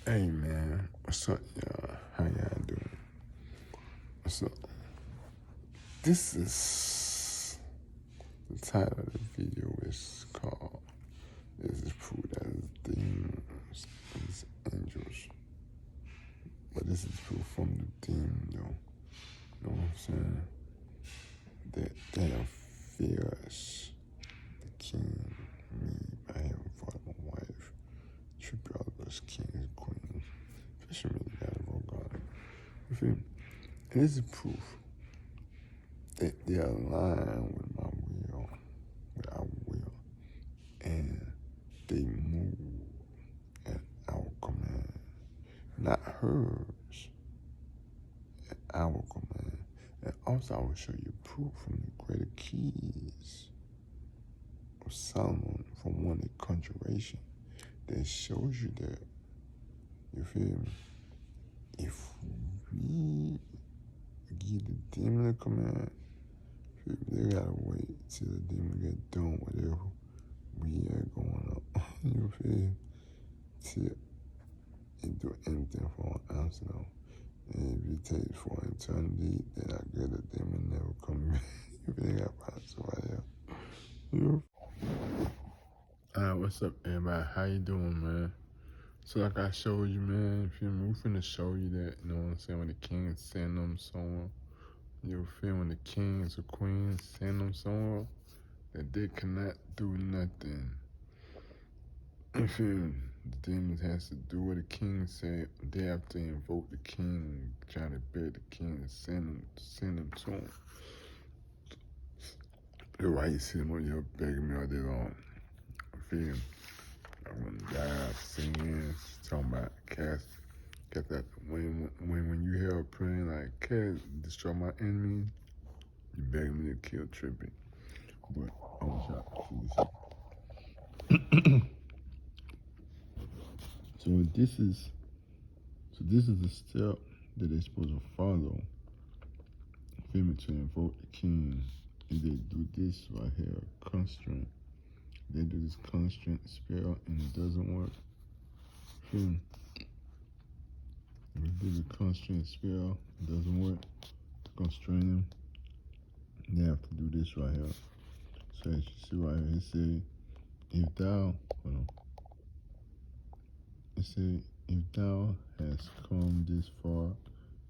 Hey man, what's up, y'all? How y'all doing? What's up? This is the title of the video is called "This is proof that demons is angels," but this is proof from the demon, though. You know what I'm saying? That they have fears. The king, me, my heavenly father, my wife, should be all of us kings, queens, especially me, God of God. You feel me? And this is proof that they align with my will, with our will, and they move at our command, not hers, at our command. And also, I will show you proof from the greater keys of Solomon from one of conjuration that shows you that, you feel me? If we give the demon a command, they gotta wait till the demon get done whatever we are going up. You feel? Till it do anything for an answer though. And if it takes for eternity, then I get the demon never come back. If they got about somebody else. You Alright, what's up everybody? How you doing, man? So like I showed you, man, if you we finna show you that, you know what I'm saying, when the king send them somewhere. You feel when the kings or queens send them somewhere that they cannot do nothing. You feel me? The demons has to do what the king said. They have to invoke the king, try to beg the king to send them to him. The right see them on your begging me all day long. You feel me? When God singing, talking about cast that when you hear a praying like cast destroy my enemy, you begging me to kill Trippy. But I want y'all to see this. So this is the step that they're supposed to follow. Feel me, to invoke the king. And they do this right here, constraint. They do this constraint spell and it doesn't work. Feel me? They do the constraint spell, it doesn't work. To constrain them, they have to do this right here. So as you see right here, it say, if thou, hold on. It say, if thou hast come this far,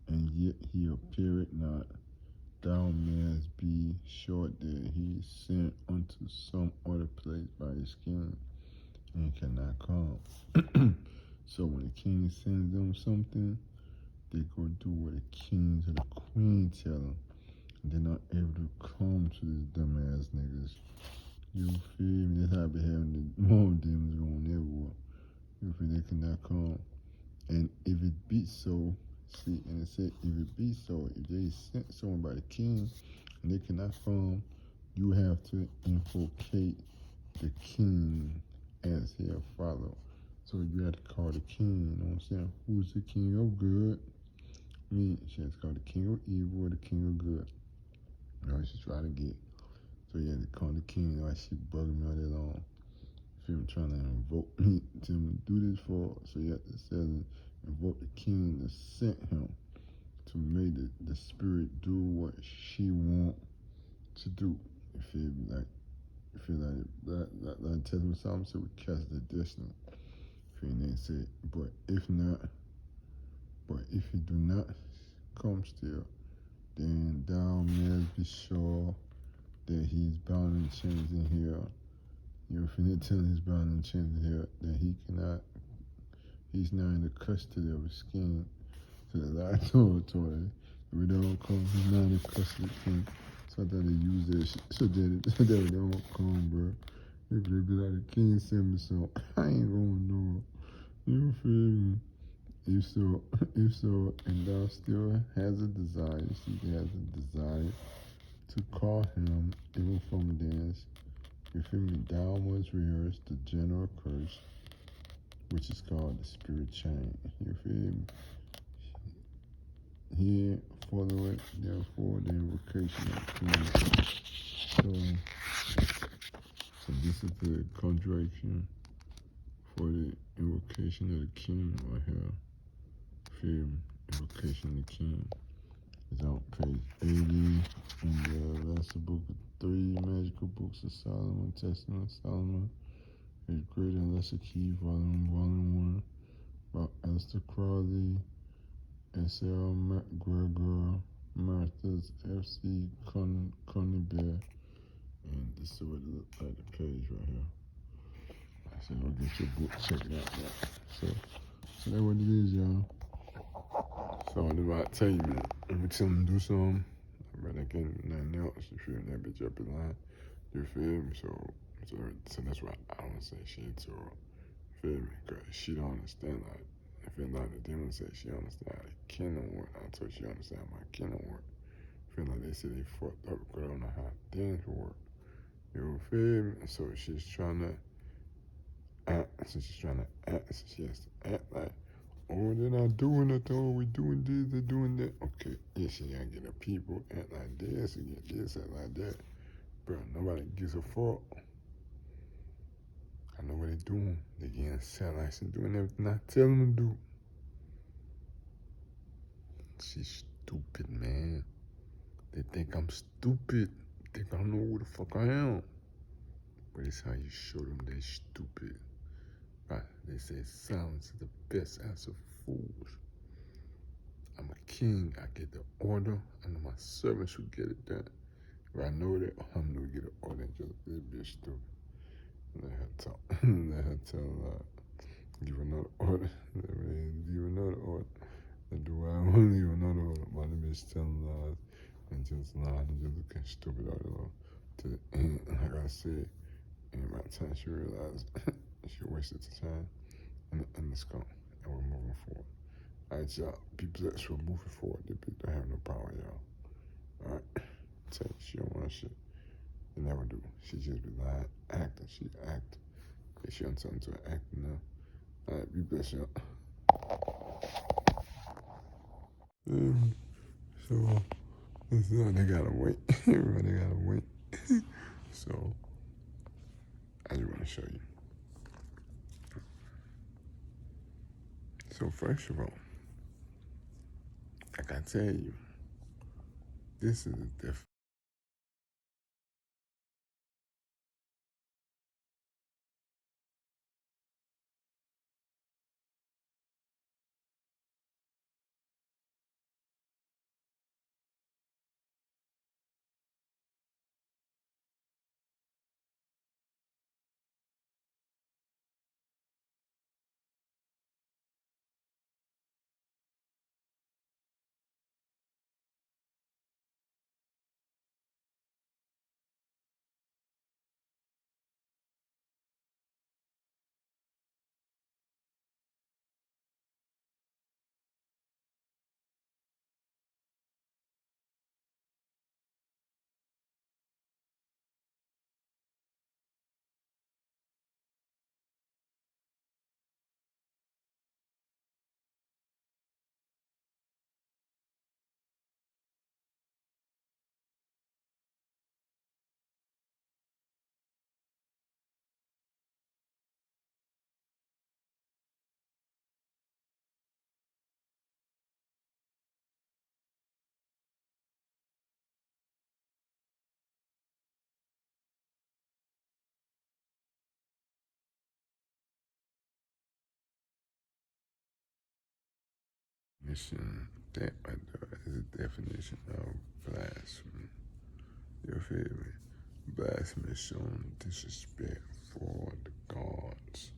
and yet he appeareth not, thou mayest be sure that he is sent unto some other place by his king, and cannot come. So when the king sends them something, they go do what the king or the queen tell them. They're not able to come to these dumbass niggas. You feel me? That's how I be having the more demons going everywhere. You feel they cannot come. And if it be so, see, and it said, if it be so, if they sent someone by the king and they cannot come, you have to implicate the king as he'll follow. So you have to call the king, you know what I'm saying? Who's the king of good? Me, she has to call the king of evil or the king of good. You know, she's trying to get. So you have to call the king, you know, she bugging me all day long. Feel me, trying to invoke me to do this for. So you have to say, invoke the king that sent him to make the spirit do what she want to do. You feel me? Like, you feel like that Testament Psalm said we cast the destiny. You feel me? They said, but if he do not come still, then thou mayest be sure that he's bound and chains in here. You feel me? Tell he's bound and chains in here that he's now in the custody of his king. To the last territory. We don't come, he's not in the custody of the king. So I thought they use this so that they don't come, bro. If they be like, the king send me some, I ain't gonna know. You feel me? If so, and thou still has a desire, she has a desire to call him even from thence. You feel me? Thou must rehearse the general curse, which is called the spirit chain. You feel me? Here, follow it, therefore the invocation of king. So this is the conjuration for the invocation of the king right here. Film invocation of the king. It's on page 80 in the last book of 3 magical books of Solomon, Testament of Solomon. Page Greater and Lesser Key, volume 1. By Esther Crowley, S.L. McGregor, Martha's F.C. Coney Bear. And this is what it looks like, the page right here. I said, go get your book, check it out, man. So that's what it is, y'all. So I'm about to tell you, man. Every time I do something, I better get nothing else. You feel me? That bitch up in line. You feel me? So that's why I don't say shit to her. Feel me? Cause she don't understand. Like, I feel like the demon say she understand how the kingdom work. I told she understand my kingdom work. Feel like they say they fucked up because I don't know how things work. You feel me? So she's trying to act. So she's trying to act. So she has to act like, oh, they're not doing it though. We doing this, they're doing that. Okay, yeah, she gotta get the people act like this and get this, act like that. Bro, nobody gives a fuck. I know what they're doing. They're getting satellites and doing everything I tell them to do. She's stupid, man. They think I'm stupid. They think I don't know who the fuck I am. But it's how you show them they're stupid. Right? They say silence is the best answer for fools. I'm a king. I get the order. I know my servants who get it done. If I know that, I'm gonna get an order and just this bitch stupid. Let her talk. Let her tell give another order. Give another order. And do I want to give another order? My bitch telling lies and just lying and just looking stupid all the way to the end. Like I said, and by the time she realized she wasted the time and let's go. And we're moving forward. Alright, y'all. Be blessed. We're moving forward. The people don't have no power, y'all. Alright. Tell you, she don't want shit. They never do. She just be lying, acting. She act. If she on something to acting now. Alright, be blessed, y'all. So, they gotta wait. Everybody gotta wait. So, I just want to show you. So, first of all, like I tell you, this is a different. Definition, that right there is a definition of blasphemy. You feel me? Blasphemy showing disrespect for the gods.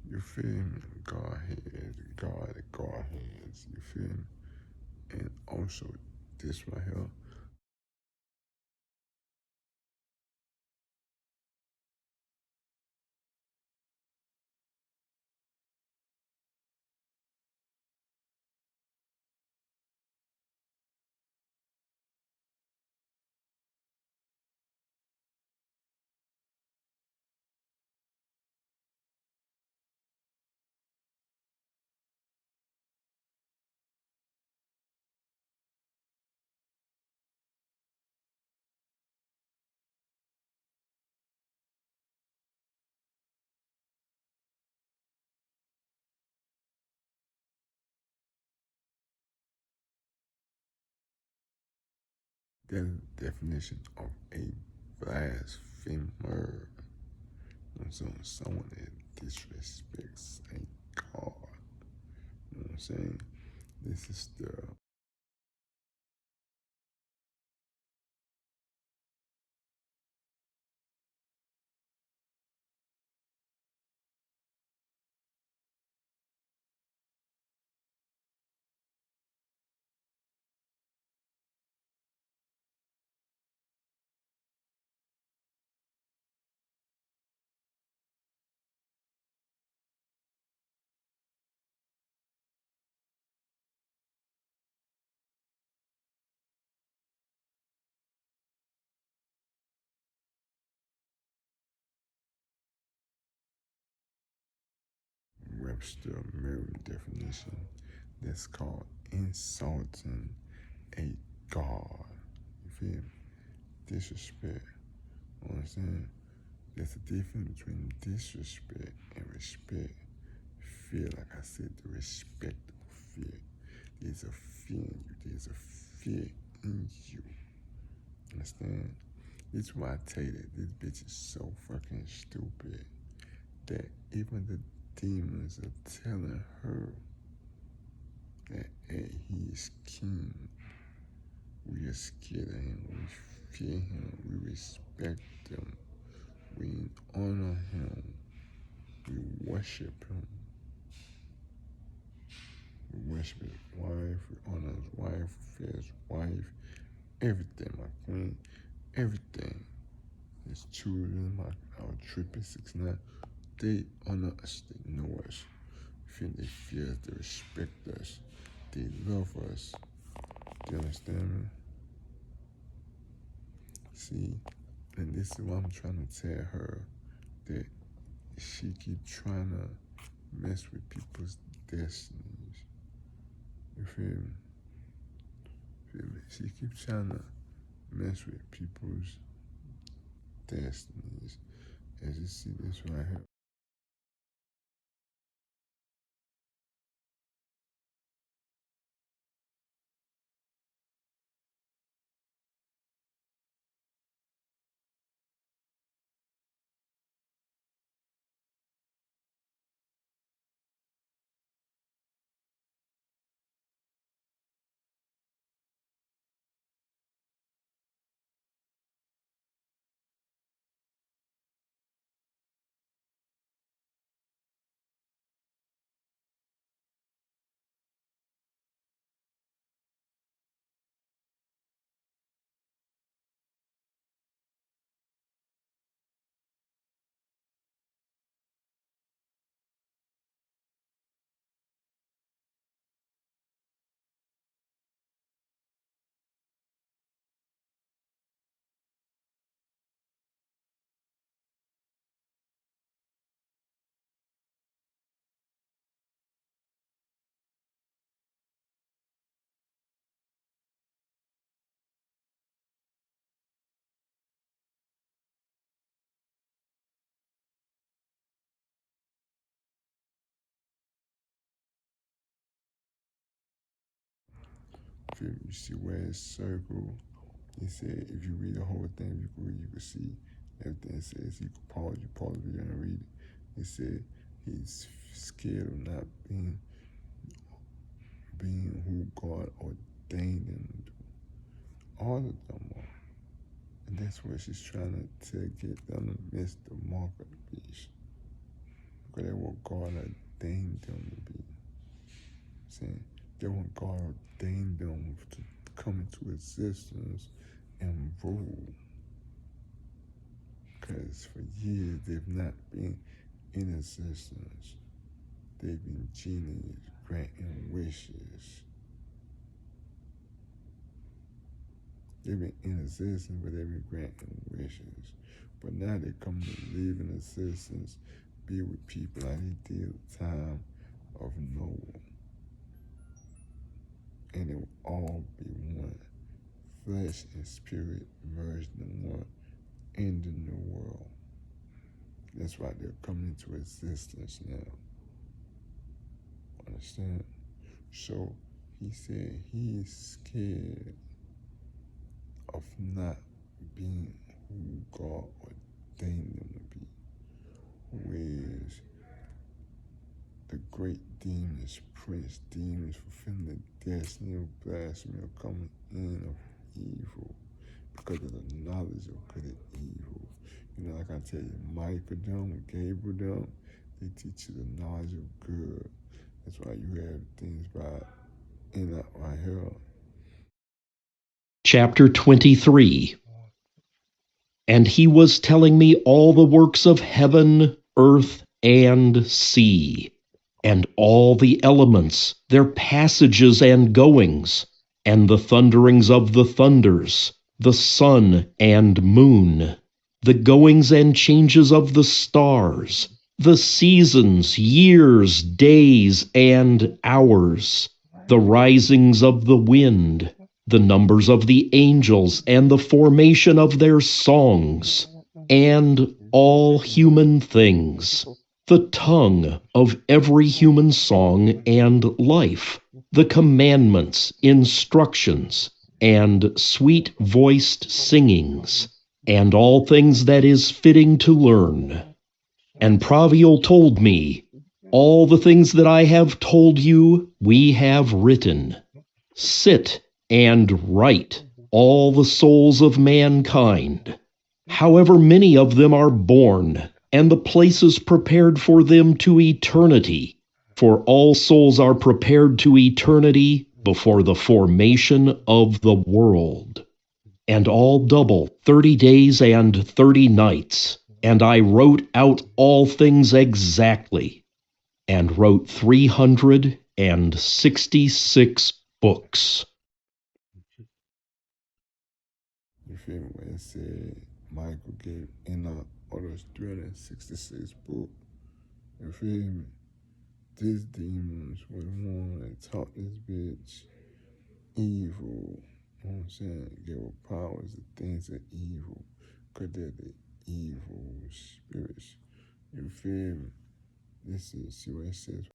You feel me? Godheads. You feel me? And also this right here, the definition of a blasphemer. So someone that disrespects a God. You know what I'm saying? This is the Webster Merriam definition that's called insulting a God. You feel me? Disrespect. You know what I'm saying? There's a difference between disrespect and respect. Fear, like I said, the respectable fear. There's a fear in you. There's a fear in you. Understand? This is why I tell you that this bitch is so fucking stupid that even the demons are telling her that hey, he is king. We are scared of him. We fear him. We respect him. We honor him. We worship him. We worship his wife. We honor his wife. We fear his wife. Everything, my queen. Everything. His children, our 669. They honor us. They know us. They fear us. They respect us. They love us. Do you understand me? See, and this is what I'm trying to tell her, that she keep trying to mess with people's destinies. You feel me? She keeps trying to mess with people's destinies. As you see this right here. You see where it's circle. He said if you read the whole thing, you could see everything it says. You could pause, it and read it. He said he's scared of not being who God ordained him to do. All of them are. And that's what she's trying to get them to miss the mark of the beast. Because that's what God ordained them to be. Saying that what God ordained them to come into existence and rule. Because for years they've not been in existence. They've been genies granting wishes. They've been in existence, but they've been granting wishes. But now they come to live in existence, be with people like they did at the time of Noah. And it will all be one. Flesh and spirit merged in one in the new world. That's why they're coming into existence now. Understand? So he said he is scared of not being who God ordained them to be, who is the great demons, prince, demons fulfilling the destiny of blasphemy, of coming in of evil, because of the knowledge of good and evil. You know, like I tell you, Michael them, Gabriel them, they teach you the knowledge of good. That's why you have things by Enoch right here. Chapter 23. And he was telling me all the works of heaven, earth, and sea, and all the elements, their passages and goings, and the thunderings of the thunders, the sun and moon, the goings and changes of the stars, the seasons, years, days, and hours, the risings of the wind, the numbers of the angels, and the formation of their songs, and all human things, the tongue of every human song and life, the commandments, instructions, and sweet-voiced singings, and all things that is fitting to learn. And Praviel told me, all the things that I have told you we have written. Sit and write all the souls of mankind, however many of them are born, and the places prepared for them to eternity. For all souls are prepared to eternity before the formation of the world. And all double 30 days and 30 nights. And I wrote out all things exactly, and wrote 366 books. You feel me? When it said Michael gave Enoch all those 366 books. You feel me? These demons were the one that taught this bitch evil. You know what I'm saying? Gave her powers, the things of evil. Because they're the evil spirits. You feel me? This is, see what it says.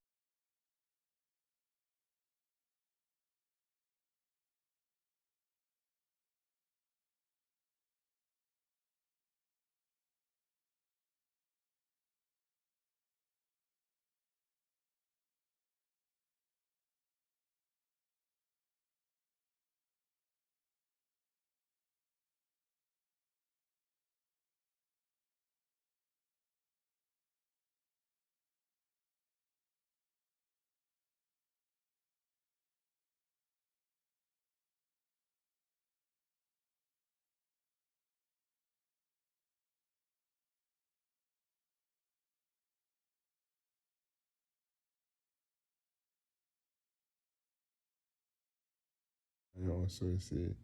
It also said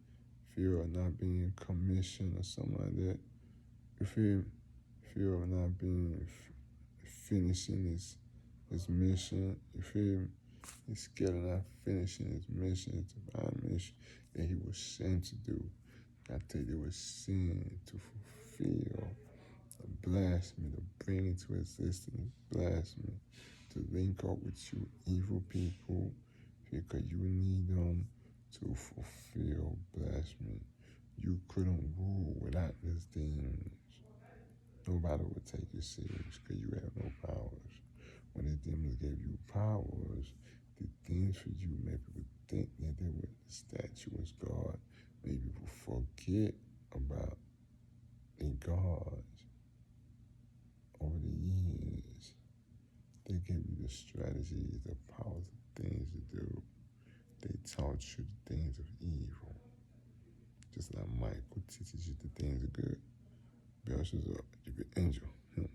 fear of not being commissioned or something like that. You feel me? Fear of not being finishing his mission. You feel me? He's scared of not finishing his mission, his divine mission that he was sent to do. I tell you, it was sin to fulfill a blasphemy, to bring into existence blasphemy, to link up with you evil people, because you need them to fulfill blasphemy. You couldn't rule without this demons. Nobody would take you serious because you have no powers. When the demons gave you powers, the things for you make people think that they were the statue as God. Maybe people forget about the gods over the years. They gave you the strategies, the powers, the things to do. They taught you the things of evil. Just like Michael teaches you the things of good. Belshazzar, you good angel. Him.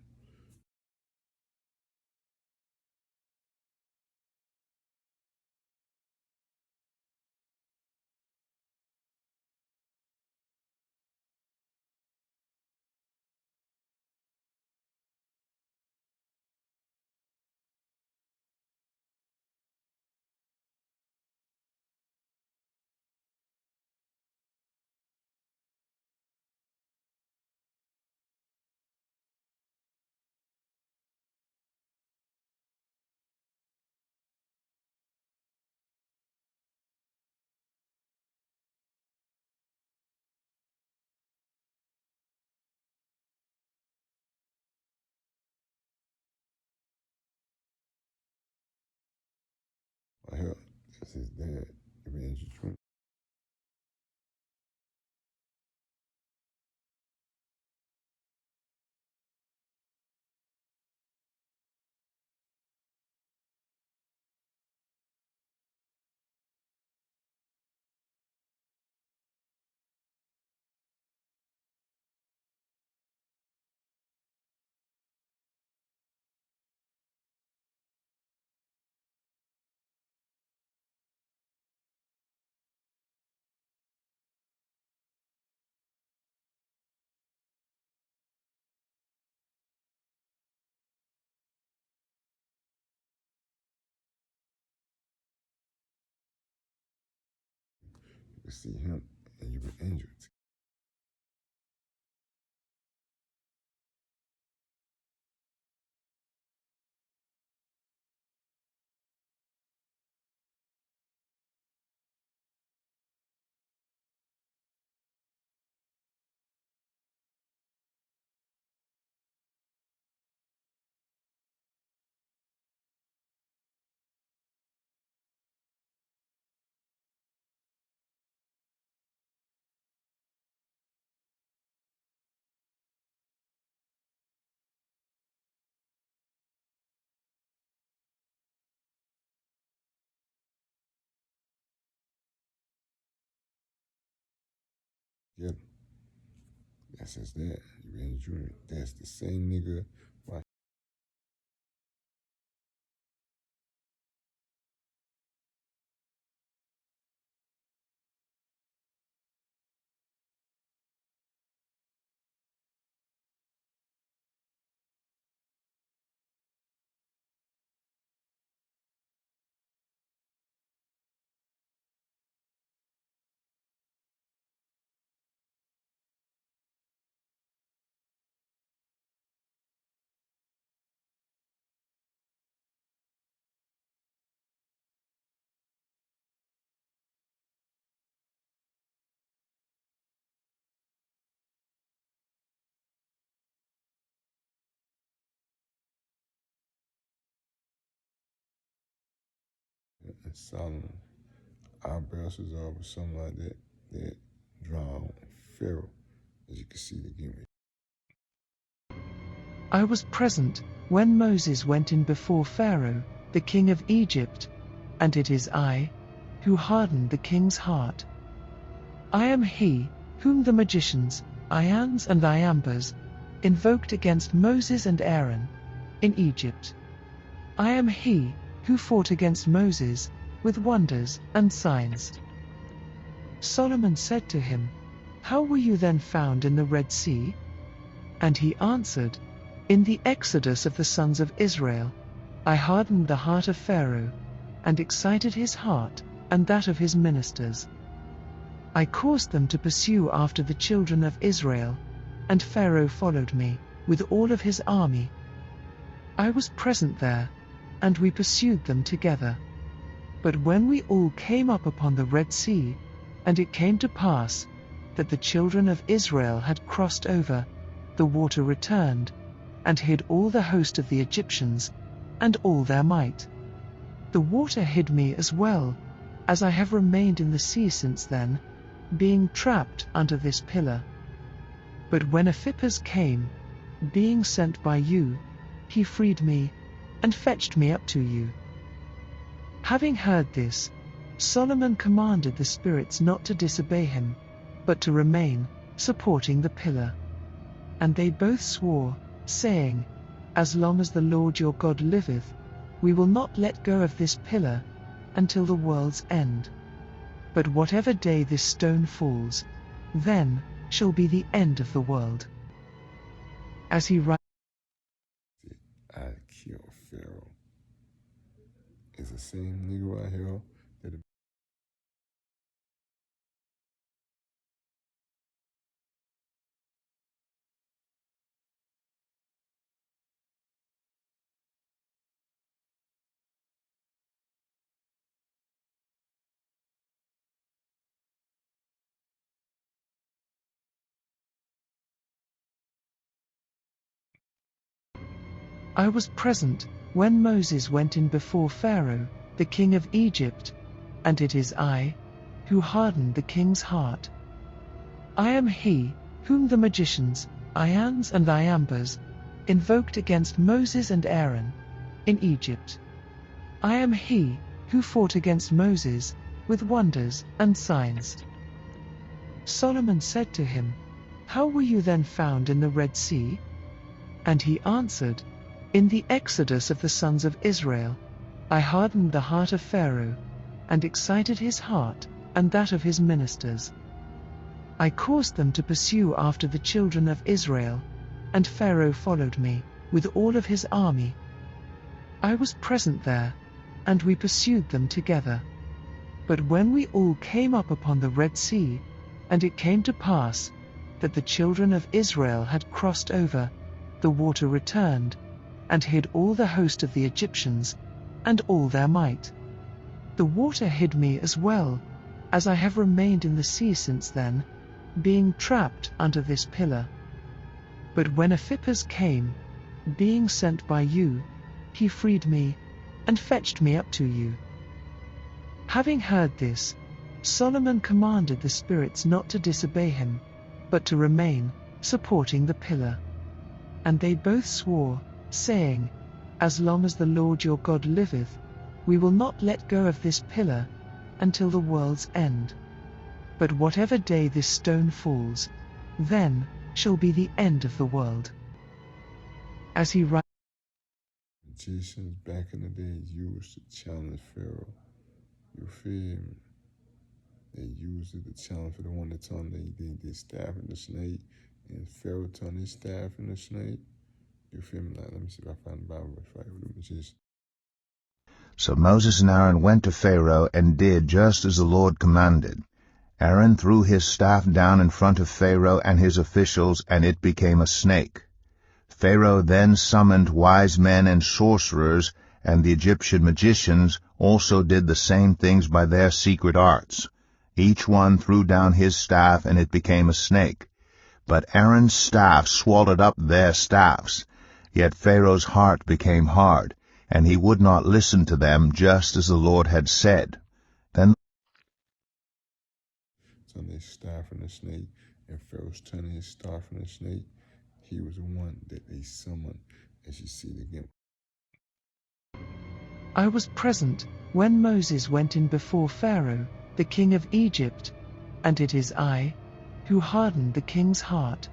Right here, that's his dad. Evangelist Jr. You can see him and you can injure it. Yep, that's his dad, Evangelist Jr. That's the same nigga. Right. And Solomon eyebrows was over something like that. That drawn Pharaoh, as you can see the gimmick. I was present when Moses went in before Pharaoh, the king of Egypt, and it is I who hardened the king's heart. I am he whom the magicians, Ians and Iambas, invoked against Moses and Aaron in Egypt. I am he who fought against Moses with wonders and signs. Solomon said to him, "How were you then found in the Red Sea?" And he answered, "In the exodus of the sons of Israel, I hardened the heart of Pharaoh, and excited his heart and that of his ministers. I caused them to pursue after the children of Israel, and Pharaoh followed me with all of his army. I was present there, and we pursued them together. But when we all came up upon the Red Sea, and it came to pass that the children of Israel had crossed over, the water returned, and hid all the host of the Egyptians, and all their might. The water hid me as well, as I have remained in the sea since then, being trapped under this pillar. But when Ephippus came, being sent by you, he freed me, and fetched me up to you." Having heard this, Solomon commanded the spirits not to disobey him, but to remain, supporting the pillar. And they both swore, saying, "As long as the Lord your God liveth, we will not let go of this pillar until the world's end. But whatever day this stone falls, then shall be the end of the world." As he writes, I kill Pharaoh. It's the same nigga right here that I was present when Moses went in before Pharaoh, the king of Egypt, and it is I who hardened the king's heart. I am he whom the magicians, Ians and Iambers, invoked against Moses and Aaron in Egypt. I am he who fought against Moses with wonders and signs. Solomon said to him, "How were you then found in the Red Sea?" And he answered, "In the exodus of the sons of Israel, I hardened the heart of Pharaoh, and excited his heart and that of his ministers. I caused them to pursue after the children of Israel, and Pharaoh followed me with all of his army. I was present there, and we pursued them together. But when we all came up upon the Red Sea, and it came to pass that the children of Israel had crossed over, the water returned, and hid all the host of the Egyptians, and all their might. The water hid me as well, as I have remained in the sea since then, being trapped under this pillar. But when Ephippus came, being sent by you, he freed me, and fetched me up to you." Having heard this, Solomon commanded the spirits not to disobey him, but to remain, supporting the pillar. And they both swore, saying, "As long as the Lord your God liveth, we will not let go of this pillar until the world's end. But whatever day this stone falls, then shall be the end of the world." As he writes, magicians back in the day used to challenge Pharaoh. You feel me? They used it to challenge for the one that turned they staff in the snake, and Pharaoh turned his staff in the snake. You feel me? Like, let me see if I find the Bible verse right with the magician. So Moses and Aaron went to Pharaoh and did just as the Lord commanded. Aaron threw his staff down in front of Pharaoh and his officials, and it became a snake. Pharaoh then summoned wise men and sorcerers, and the Egyptian magicians also did the same things by their secret arts. Each one threw down his staff, and it became a snake. But Aaron's staff swallowed up their staffs. Yet Pharaoh's heart became hard, and he would not listen to them, just as the Lord had said. Then Turned his staff in the snake, and Pharaoh's turning his staff in the snake. He was the one that they summoned, as you see it again. "I was present when Moses went in before Pharaoh, the king of Egypt, and it is I who hardened the king's heart.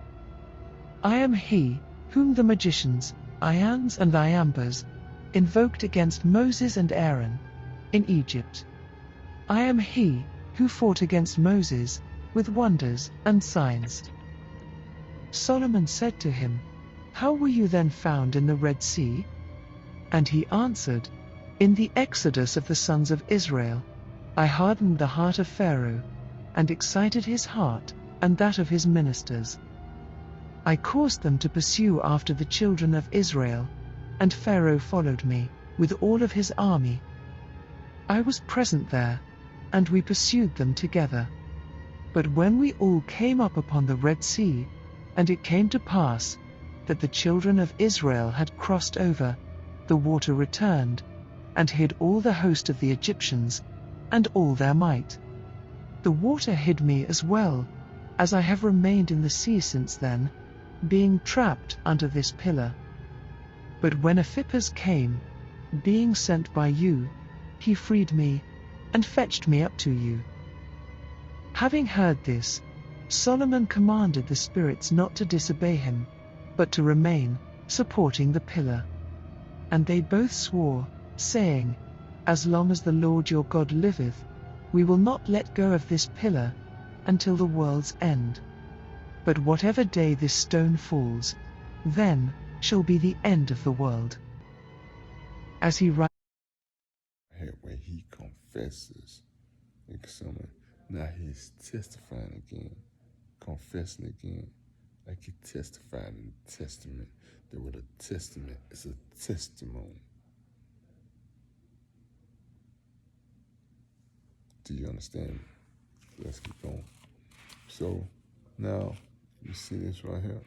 I am he whom the magicians, Ians and Iambers, invoked against Moses and Aaron in Egypt. I am he who fought against Moses with wonders and signs." Solomon said to him, "How were you then found in the Red Sea?" And he answered, "In the exodus of the sons of Israel, I hardened the heart of Pharaoh, and excited his heart and that of his ministers. I caused them to pursue after the children of Israel, and Pharaoh followed me with all of his army. I was present there, and we pursued them together. But when we all came up upon the Red Sea, and it came to pass that the children of Israel had crossed over, the water returned, and hid all the host of the Egyptians, and all their might. The water hid me as well, as I have remained in the sea since then, being trapped under this pillar. But when Ephippus came, being sent by you, he freed me, and fetched me up to you." Having heard this, Solomon commanded the spirits not to disobey him, but to remain, supporting the pillar. And they both swore, saying, "As long as the Lord your God liveth, we will not let go of this pillar until the world's end. But whatever day this stone falls, then shall be the end of the world." As he writes, Where he confesses. Now he's testifying again, confessing again, like he testified in the Testament. The word of testament is a testimony. Do you understand? Let's keep going. So now you see this right here.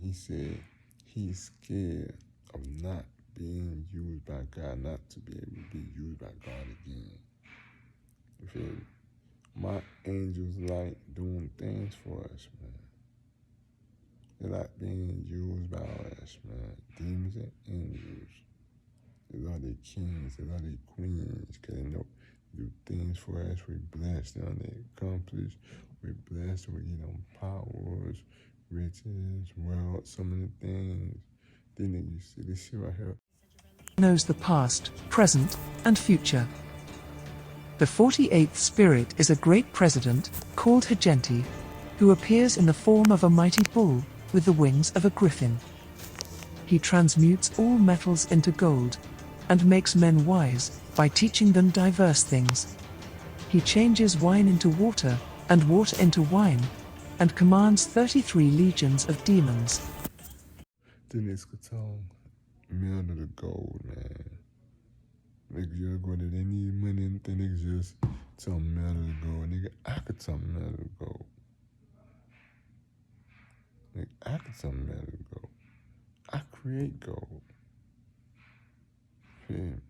He said he's scared of not being used by God, not to be able to be used by God again. You feel me? My angels like doing things for us, man. They like being used by us, man. Demons and angels. They love their kings, they love their queens, because they know do things for us. We bless them, they accomplish. We bless them, we give them powers, riches, wealth, so many things. Then you see this shit right here. Knows the past, present, and future. The 48th spirit is a great president, called Hagenti, who appears in the form of a mighty bull, with the wings of a griffin. He transmutes all metals into gold, and makes men wise, by teaching them diverse things. He changes wine into water, and water into wine, and commands 33 legions of demons. Then this tongue, melt of the gold, man. Niggas just go there, they need money and then niggas just tell them melt of the gold. Nigga, I could tell them melt of the gold. Nigga, I could tell them melt of the gold. I create gold. Feel me?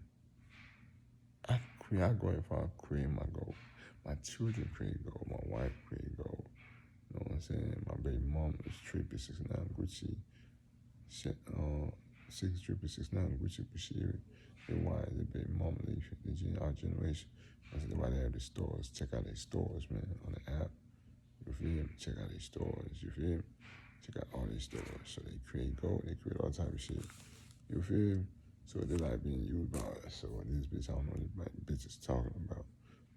I go if I create my gold. My children create gold. My wife create gold. You know what I'm saying? My baby mom is 669 Gucci. 669 Gucci Bashiri. They why the baby mama our generation. That's why they have the stores. Check out their stores, man, on the app. You feel me? Check out their stores. You feel me? Check out all these stores. So they create gold. They create all type of shit. You feel me? So they like being used by us. So this bitch, I don't know what this bitch is talking about.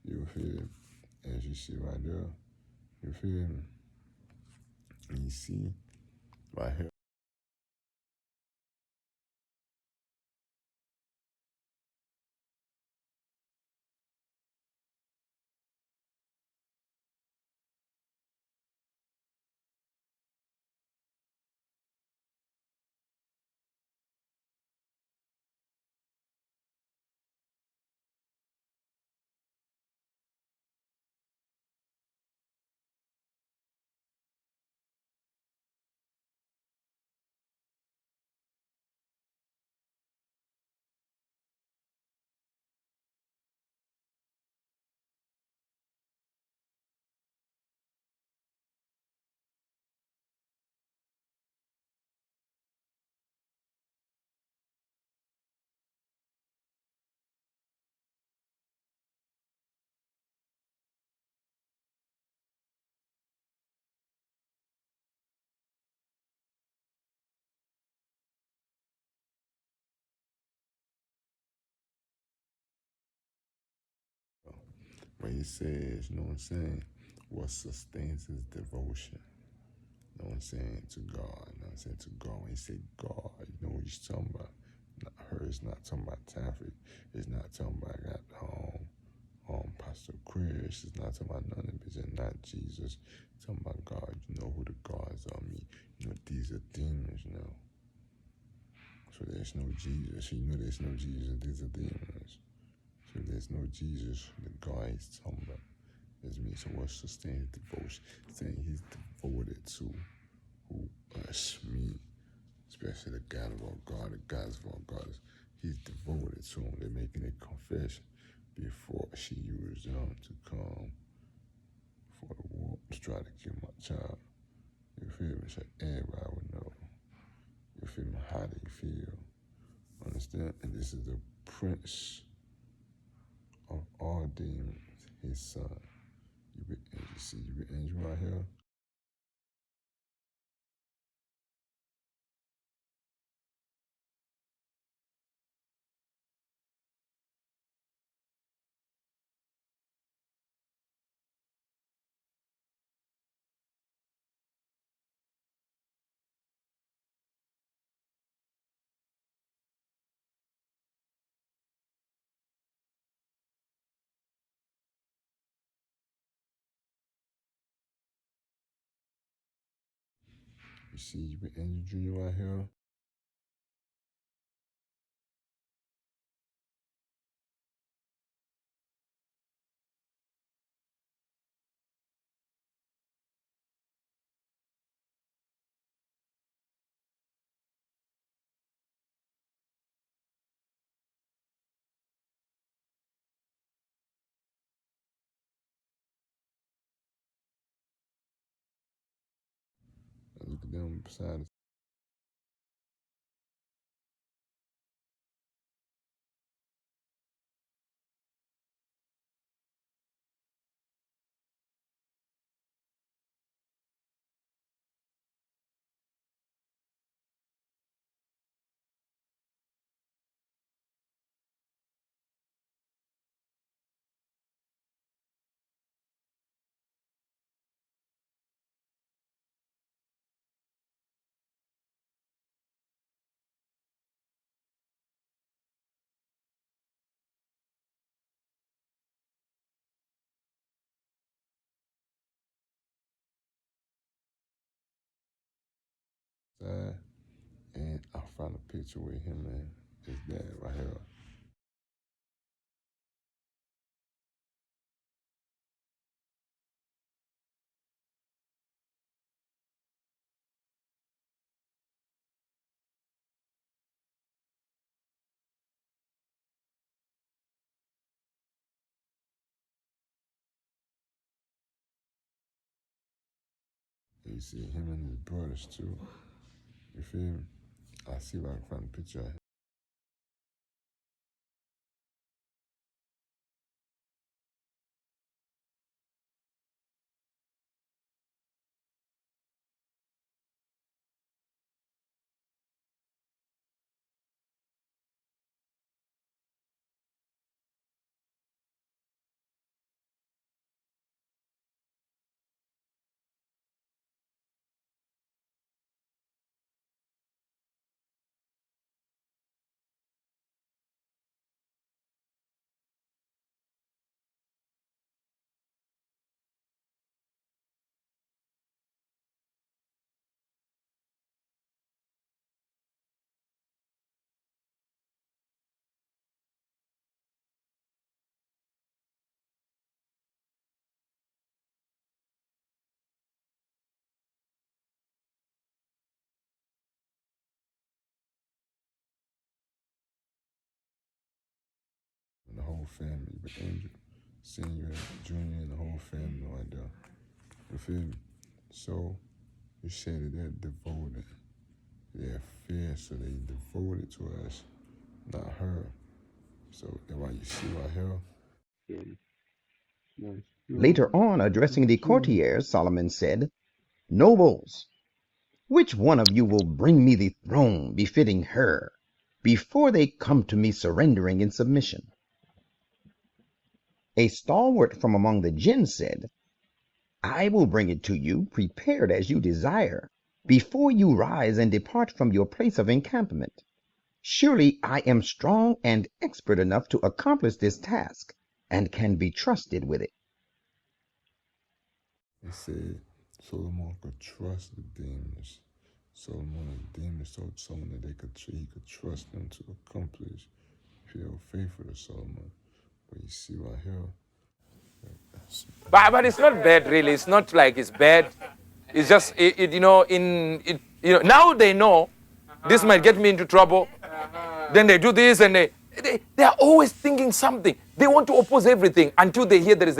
You feel me? As you see right there. You feel me? And you see right here. Where he says, you know what I'm saying, what sustains his devotion, you know what I'm saying, to God, you know what I'm saying, to God. When he said God, you know what he's talking about. Not her, it's not talking about Taffi, it's not talking about Pastor Chris, it's not talking about none of it, it's not Jesus, it's talking about God. You know who the gods are, me, you know, these are demons, you know. So there's no Jesus, you know there's no Jesus, these are demons. So there's no Jesus, the God he's talking about. Is me. So what sustains devotion? Saying he's devoted to who us, me, especially the God of all God, the gods of all gods. He's devoted to him. They're making a confession before she used them to come for the war to try to kill my child. You feel me? So everybody would know. You feel me? How they feel. Understand? And this is the prince of all demons, his son. You see, you angel right here. You see, you angel junior right here. them beside the side, and I found a picture with him and his dad right here. You see him and his brothers too. You feel me? I see if I can find a picture of him. And the whole family, but Angel, Senior, Junior, and the whole family right there. You feel me? So you say that they're devoted. They're fierce, so they devoted to us, not her. So that's why you see right here. Later on, addressing the courtiers, Solomon said, Nobles, which one of you will bring me the throne befitting her, before they come to me surrendering in submission? A stalwart from among the jinn said, I will bring it to you, prepared as you desire, before you rise and depart from your place of encampment. Surely I am strong and expert enough to accomplish this task, and can be trusted with it. They said Solomon could trust the demons. Solomon and the demons told Solomon that he could trust them to accomplish if he were faithful to Solomon. But you see right here. But it's not bad, really. It's not like it's bad. It's just, now they know this might get me into trouble. Then they do this and they are always thinking something. They want to oppose everything until they hear there is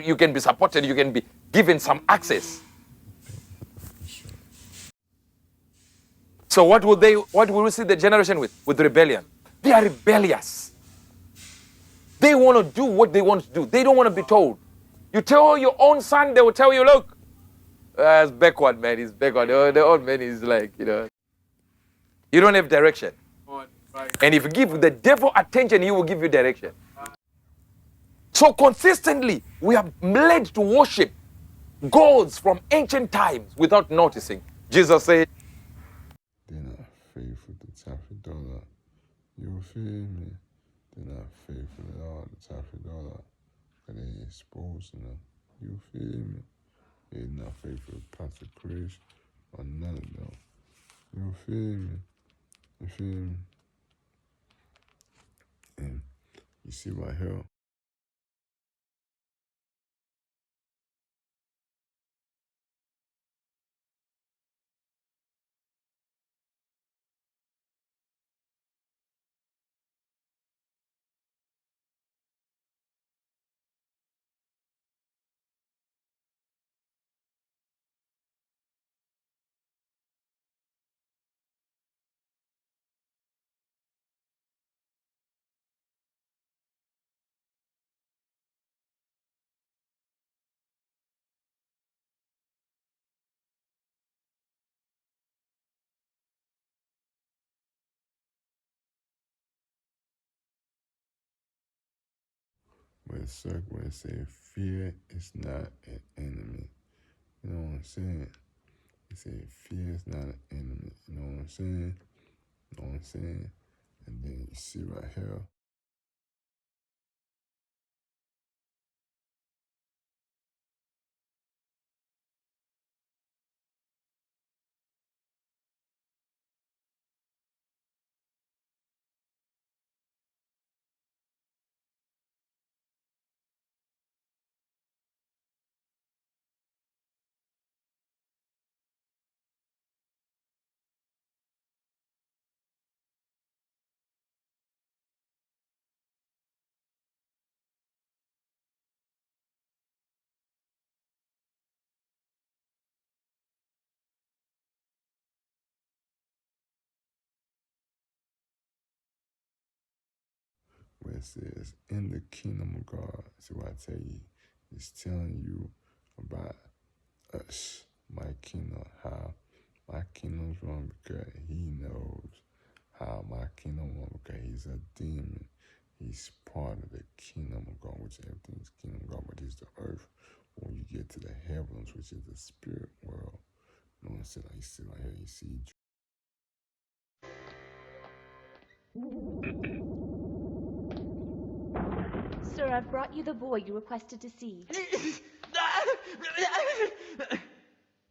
you can be supported, you can be given some access. So what will we see the generation with? With rebellion. They are rebellious. They want to do what they want to do. They don't want to be told. You tell your own son, they will tell you, look, it's backward, man. He's backward. The old man is like, you don't have direction. And if you give the devil attention, he will give you direction. So consistently, we are led to worship gods from ancient times without noticing. Jesus said, they're not faithful to taffi dollar. You feel me? They're not faithful at all to taffi dollar. But they exposing them. You feel me? They're not faithful to consecration or none of them. You feel me? You feel me? And you see right here. where it say fear is not an enemy. You know what I'm saying? It say fear is not an enemy. You know what I'm saying? You know what I'm saying? And then you see right here. Where it says, in the kingdom of God. See what I tell you? It's telling you about us, my kingdom, how my kingdom's run because he knows how my kingdom run because he's a demon. He's part of the kingdom of God, which everything's kingdom of God, but he's the earth. When you get to the heavens, which is the spirit world, you know what I'm saying? Like you see right here, you see. Sir, I've brought you the boy you requested to see.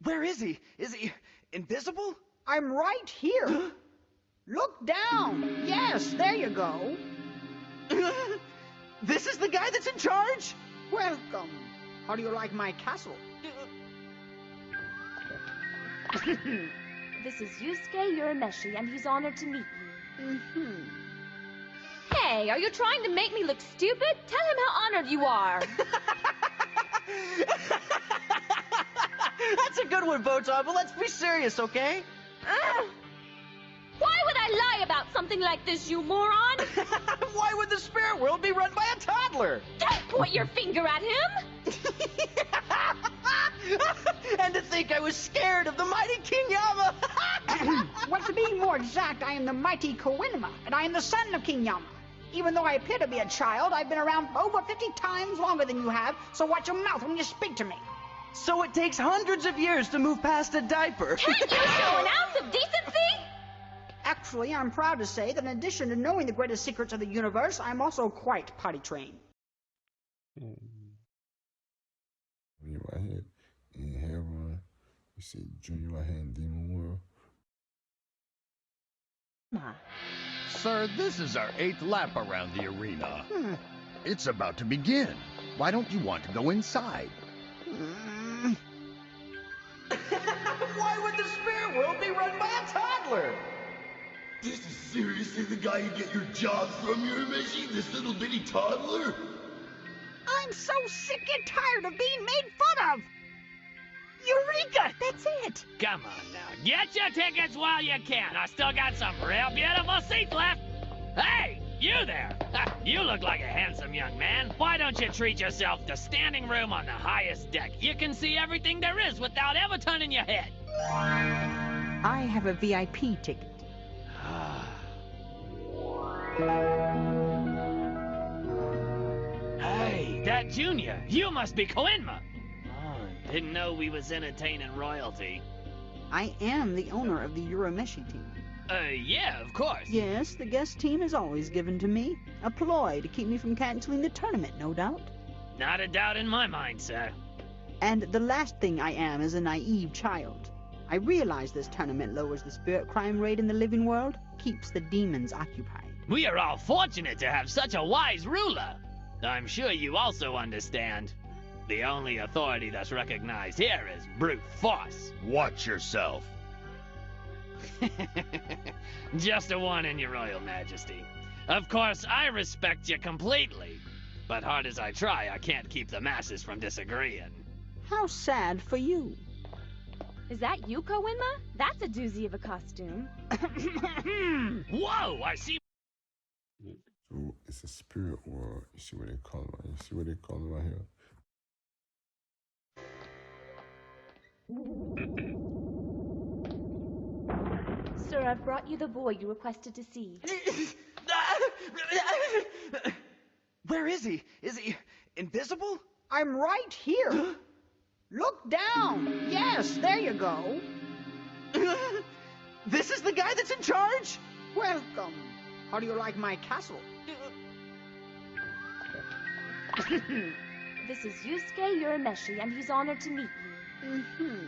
Where is he? Is he invisible? I'm right here. Look down. Yes, there you go. This is the guy that's in charge? Welcome. How do you like my castle? This is Yusuke Urameshi, and he's honored to meet you. Hey, are you trying to make me look stupid? Tell him how honored you are. That's a good one, Botan, but let's be serious, okay? Why would I lie about something like this, you moron? Why would the spirit world be run by a toddler? Don't point your finger at him! And to think I was scared of the mighty King Yama! Well, to be more exact, I am the mighty Koinma, and I am the son of King Yama. Even though I appear to be a child, I've been around over 50 times longer than you have, so watch your mouth when you speak to me. So it takes hundreds of years to move past a diaper. Can't you show an ounce of decency? Actually, I'm proud to say that in addition to knowing the greatest secrets of the universe, I'm also quite potty trained. You right here in heaven, you see Junior right here in Demon World. Sir, this is our 8th lap around the arena. It's about to begin. Why don't you want to go inside? Why would the spirit world be run by a toddler? This is seriously the guy you get your jobs from, Urameshi? This little bitty toddler? I'm so sick and tired of being made fun of! Eureka! That's it! Come on now, get your tickets while you can. I still got some real beautiful seats left. Hey, you there! You look like a handsome young man. Why don't you treat yourself to standing room on the highest deck? You can see everything there is without ever turning your head. I have a VIP ticket. Hey, that Junior, you must be Koenma. Oh, didn't know we was entertaining royalty. I am the owner of the Urameshi team. Yeah, of course. Yes, the guest team is always given to me. A ploy to keep me from canceling the tournament, no doubt. Not a doubt in my mind, sir. And the last thing I am is a naive child. I realize this tournament lowers the spirit crime rate in the living world, keeps the demons occupied. We are all fortunate to have such a wise ruler. I'm sure you also understand. The only authority that's recognized here is brute force. Watch yourself. Just a warning, Your Royal Majesty. Of course, I respect you completely. But hard as I try, I can't keep the masses from disagreeing. How sad for you. Is that you, Koenma? That's a doozy of a costume. Whoa, I see. So it's a spirit world. You see what they call it right here? You see what they call it right here? Sir, I've brought you the boy you requested to see. Where is he? Is he invisible? I'm right here. Look down. Yes, there you go. This is the guy that's in charge? Welcome. How do you like my castle? This is Yusuke Urameshi, and he's honored to meet you.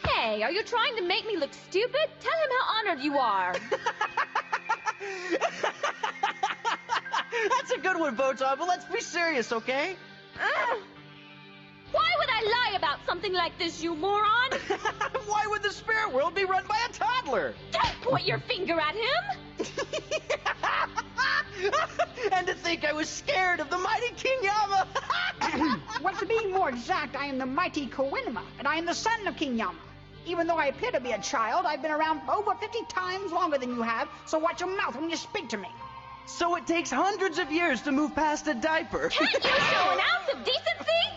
Hey, are you trying to make me look stupid? Tell him how honored you are. That's a good one, Botan, but let's be serious, okay? Why would I lie about something like this, you moron? Why would the spirit world be run by a toddler? Don't point your finger at him! And to think I was scared of the mighty King Yama! Well, to be more exact, I am the mighty Kawinima, and I am the son of King Yama. Even though I appear to be a child, I've been around over 50 times longer than you have, so watch your mouth when you speak to me. So it takes hundreds of years to move past a diaper. Can't you show an ounce of decency?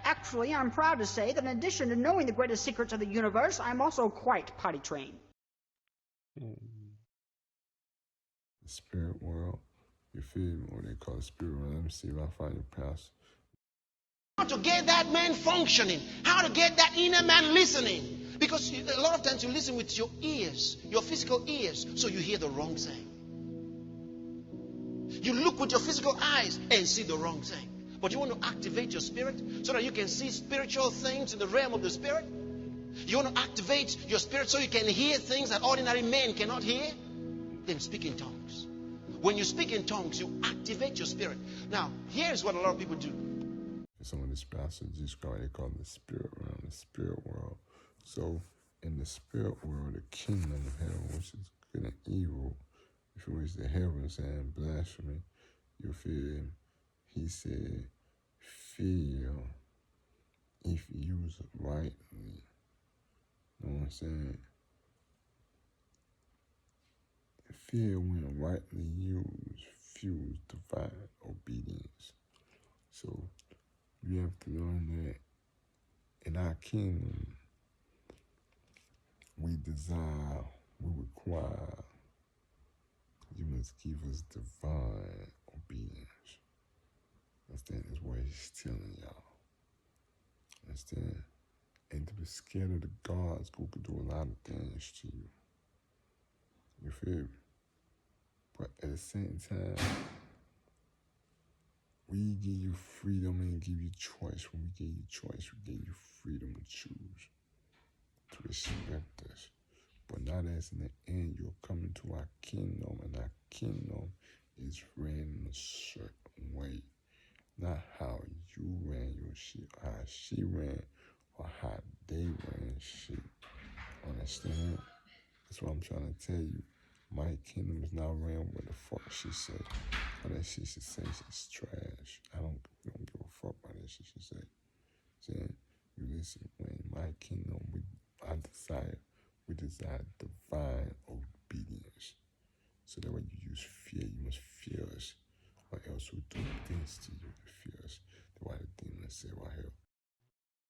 Actually, I'm proud to say that in addition to knowing the greatest secrets of the universe, I'm also quite potty trained. The spirit world. You feel me? What they call the spirit world. Let me see if I find your past. How to get that man functioning, how to get that inner man listening. Because a lot of times you listen with your ears, your physical ears, so you hear the wrong thing. You look with your physical eyes and see the wrong thing. But you want to activate your spirit so that you can see spiritual things in the realm of the spirit. You want to activate your spirit so you can hear things that ordinary men cannot hear. Then speak in tongues. When you speak in tongues, you activate your spirit. Now, here's what a lot of people do. Some of these passages they call the spirit realm, the spirit world. So in the spirit world, the kingdom of heaven, which is good and evil, if it was the heavens and blasphemy, you feel he said, fear if used rightly. You know what I'm saying? Fear when rightly used, fuels divine obedience. So you have to learn that in our kingdom, we desire, we require, you must give us divine obedience. Understand? Is what he's telling y'all. Understand? And to be scared of the gods who could do a lot of things to you. You feel me? But at the same time, we give you freedom and give you choice. When we give you choice, we give you freedom to choose, to respect us. But not as in the end, you're coming to our kingdom, and our kingdom is ran in a certain way. Not how you ran your shit, how she ran, or how they ran shit. Understand? That's what I'm trying to tell you. My kingdom is not ran what the fuck she said. All that shit she says is trash. I don't give a fuck about that shit she said. Saying, you listen, when my kingdom, we desire divine obedience. So that when you use fear, you must fear us. Or else we do things to you to fear us. That's why the demons say right here.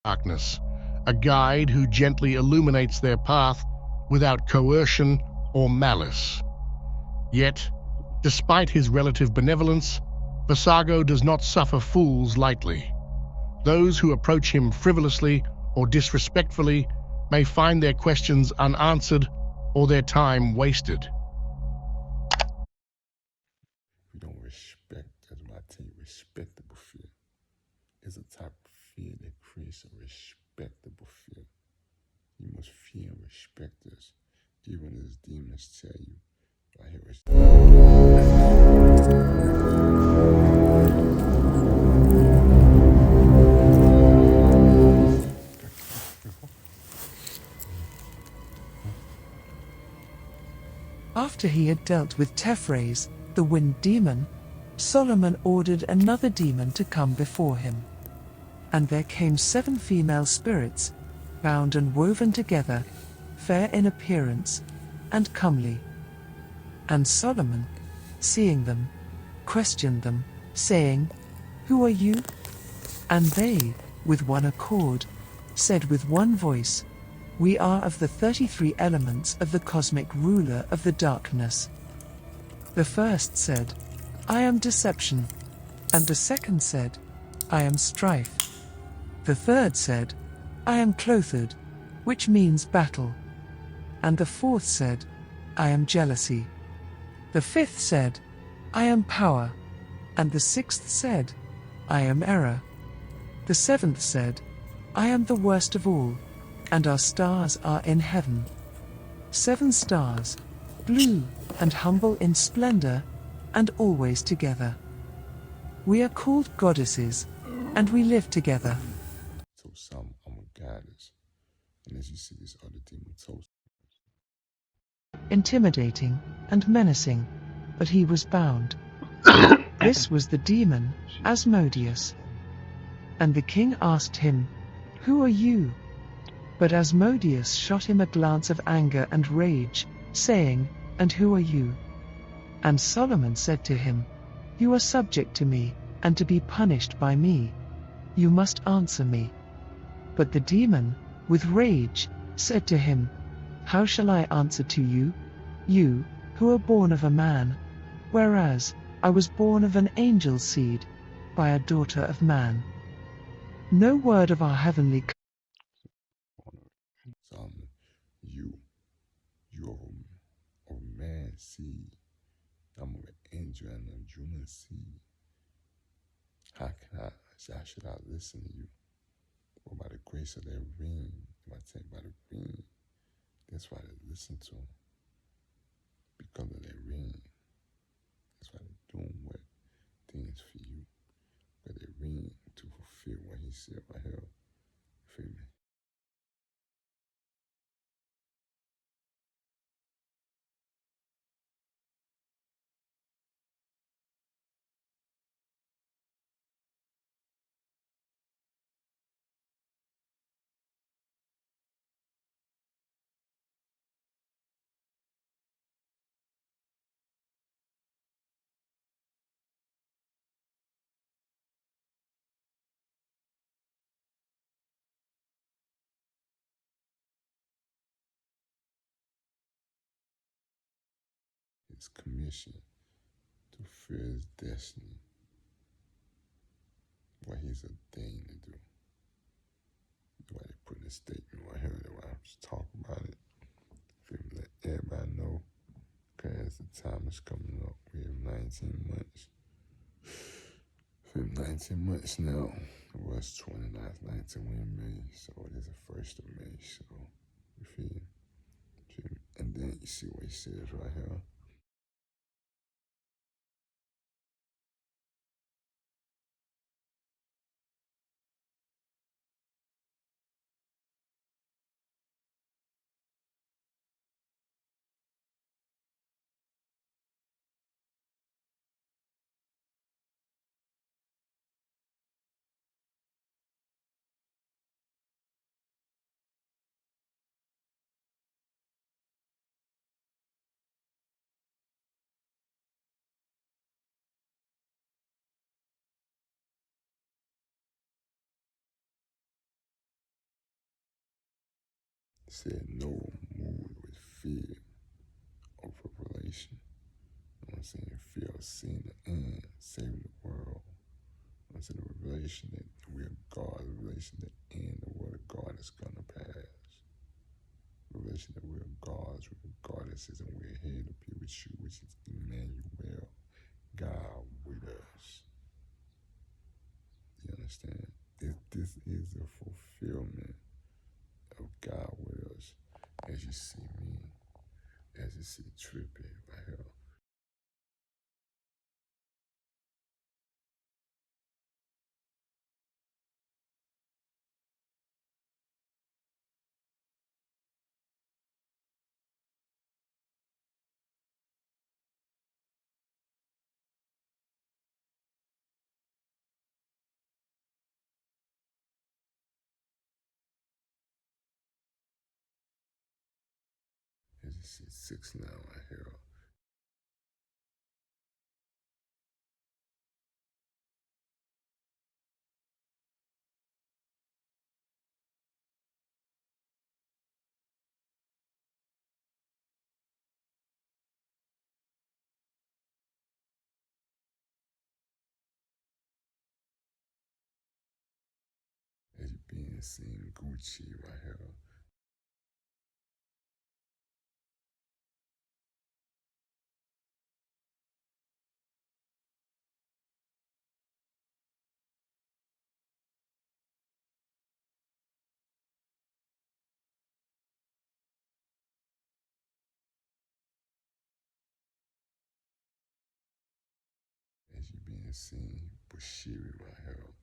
Darkness, a guide who gently illuminates their path without coercion or malice. Yet, despite his relative benevolence, Visago does not suffer fools lightly. Those who approach him frivolously or disrespectfully may find their questions unanswered or their time wasted. We don't respect, that's why I tell you, respectable fear. It's a type of fear that creates a respectable fear. You must fear and respect us, even as demons tell you. Right here is After he had dealt with Tefres, the wind demon, Solomon ordered another demon to come before him. And there came 7 female spirits, bound and woven together, fair in appearance, and comely. And Solomon, seeing them, questioned them, saying, Who are you? And they, with one accord, said with one voice, We are of the 33 elements of the cosmic ruler of the darkness. The first said, I am deception. And the second said, I am strife. The third said, I am clothed, which means battle. And the fourth said, I am jealousy. The fifth said, I am power. And the sixth said, I am error. The seventh said, I am the worst of all, and our stars are in heaven. 7 stars, blue and humble in splendor, and always together. We are called goddesses, and we live together. So some I'm a goddess. And as you see this other demon toast. Intimidating and menacing, but he was bound. This was the demon, Asmodeus. And the king asked him, Who are you? But Asmodeus shot him a glance of anger and rage, saying, And who are you? And Solomon said to him, You are subject to me, and to be punished by me. You must answer me. But the demon, with rage, said to him, How shall I answer to you? You, who are born of a man, whereas I was born of an angel's seed, by a daughter of man. No word of our heavenly Solomon, you of man seed. I'm of an angel and a human seed. How should I listen to you? Well, by the grace of their ring, if I take by the ring, that's why they listen to him. Because of their ring. That's why they're doing what things for you. But they ring to fulfill what he said right here. Feel me? His commission to fulfill his destiny, what he's ordained to do. Why they put this statement right here, that I just talk about it. Feel me? Let everybody know, because the time is coming up. We have 19 months. Feel me? 19 months now. It was 29th, 19 in May, so it is the 1st of May. So you feel me? And then you see what he says right here. Said no moved with fear of revelation. You know what I'm saying? Fear of seeing the end, saving the world. You know I'm saying? The revelation that we are God, the revelation that end, the word of God is gonna pass. The revelation that we are gods, we are goddesses, and we're here to be with you, which is Emmanuel, God with us. You understand? This is a fulfillment of God with us. As you see me, as you see Trippy right here. As you see 6 now right here. being seen Gucci right here. As you being seen Bashiri right here.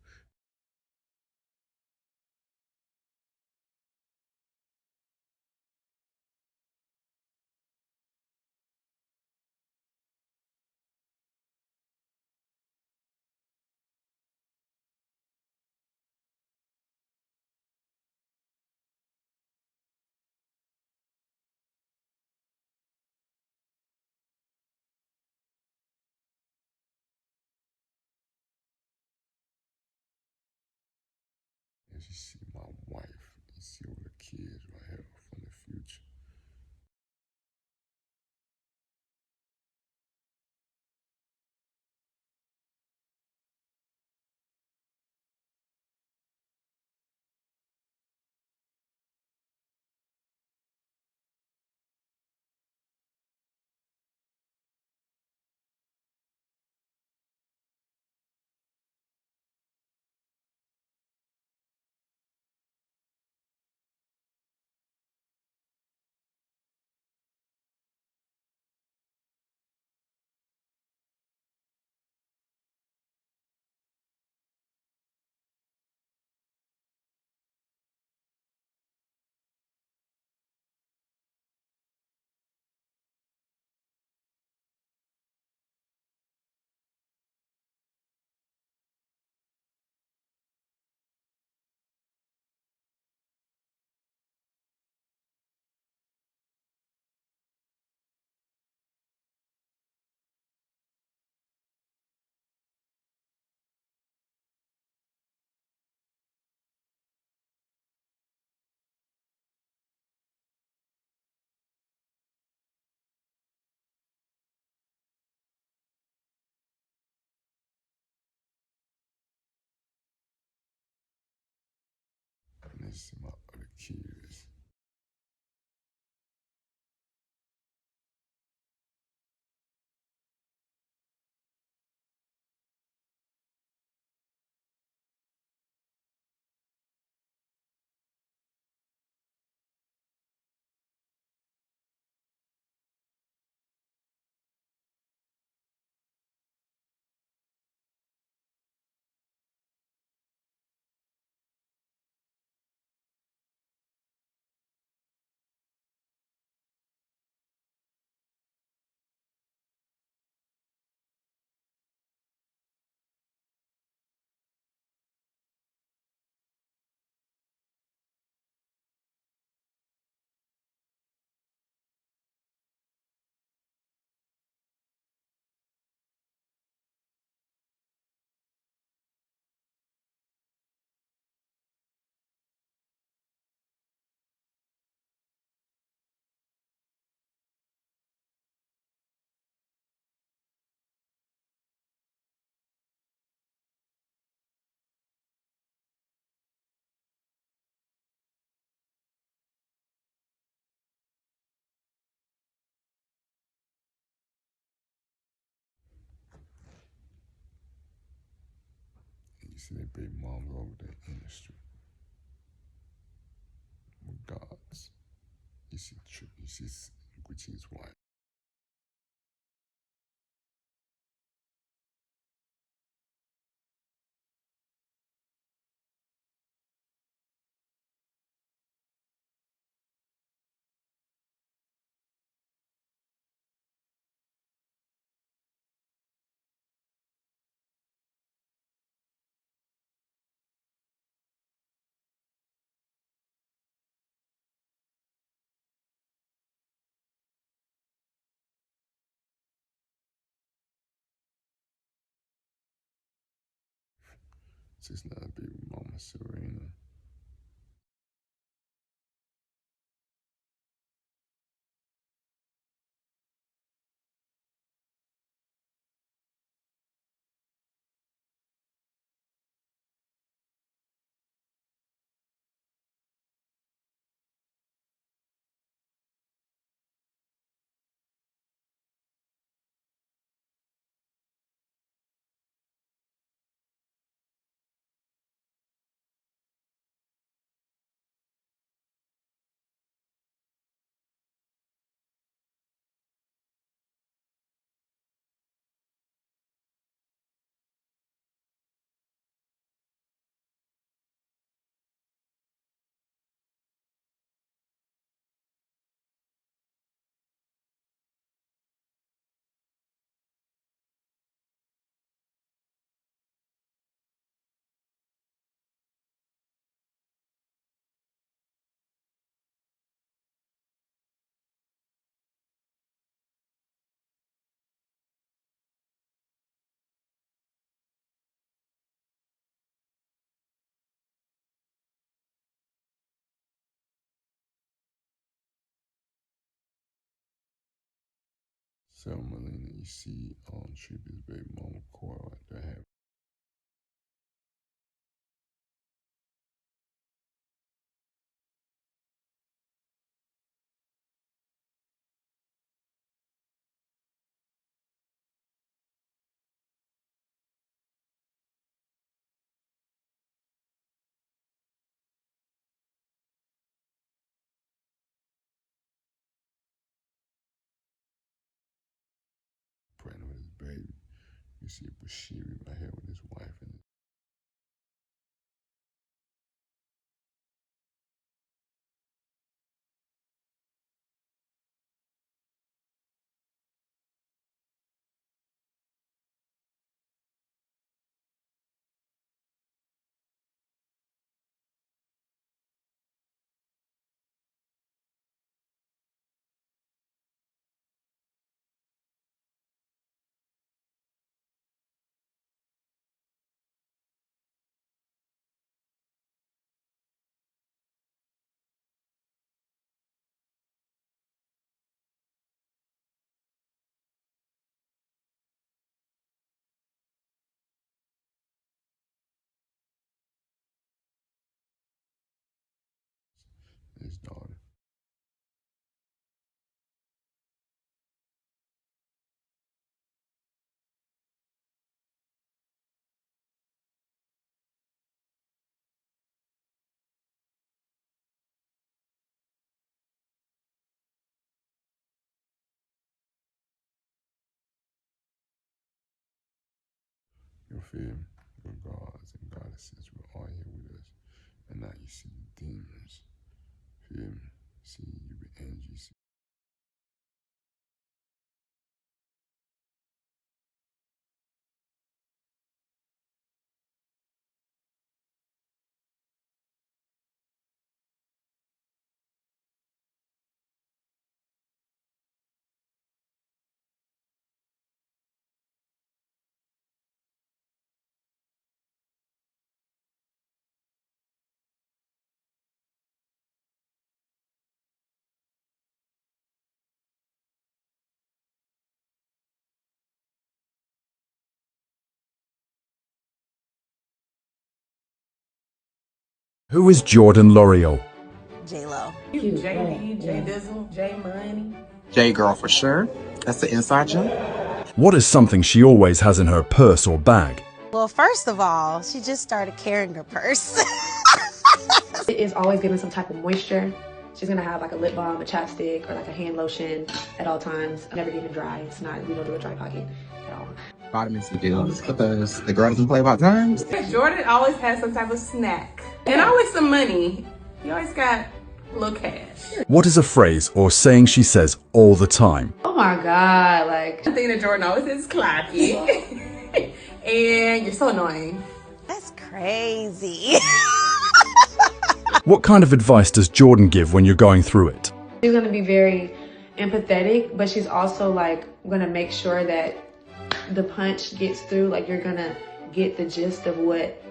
As you see my wife, you see all the kids right here from the future. And this is my other kids. And you see their baby moms over there in the street with gods. You see Gucci's wife. She's not a baby mama, Serena. Selma-Lena, you see Tribby's baby mama Cora right there having pregnant with his baby. You see Bashiri right here with his wife and his daughter. You feel me? With gods and goddesses were all here with us. And now you see the demons. Feel me? See you with Angie. Who is Jordan L'Oreal? J-Lo. JD, J Dizzle, J Money. J Girl for sure. That's the inside joke. What is something she always has in her purse or bag? Well, first of all, she just started carrying her purse. It is always giving some type of moisture. She's gonna have like a lip balm, a chapstick, or like a hand lotion at all times. Never even dry. It's not, we don't do a dry pocket at all. Vitamin C pills because the girl doesn't play about times. Jordan always has some type of snack. And always some money. He always got a little cash. What is a phrase or saying she says all the time? Oh my God, like, the thing that Jordan always says is clocky. And you're so annoying. That's crazy. What kind of advice does Jordan give when you're going through it? She's gonna be very empathetic, but she's also like gonna make sure that the punch gets through. Like you're gonna get the gist of what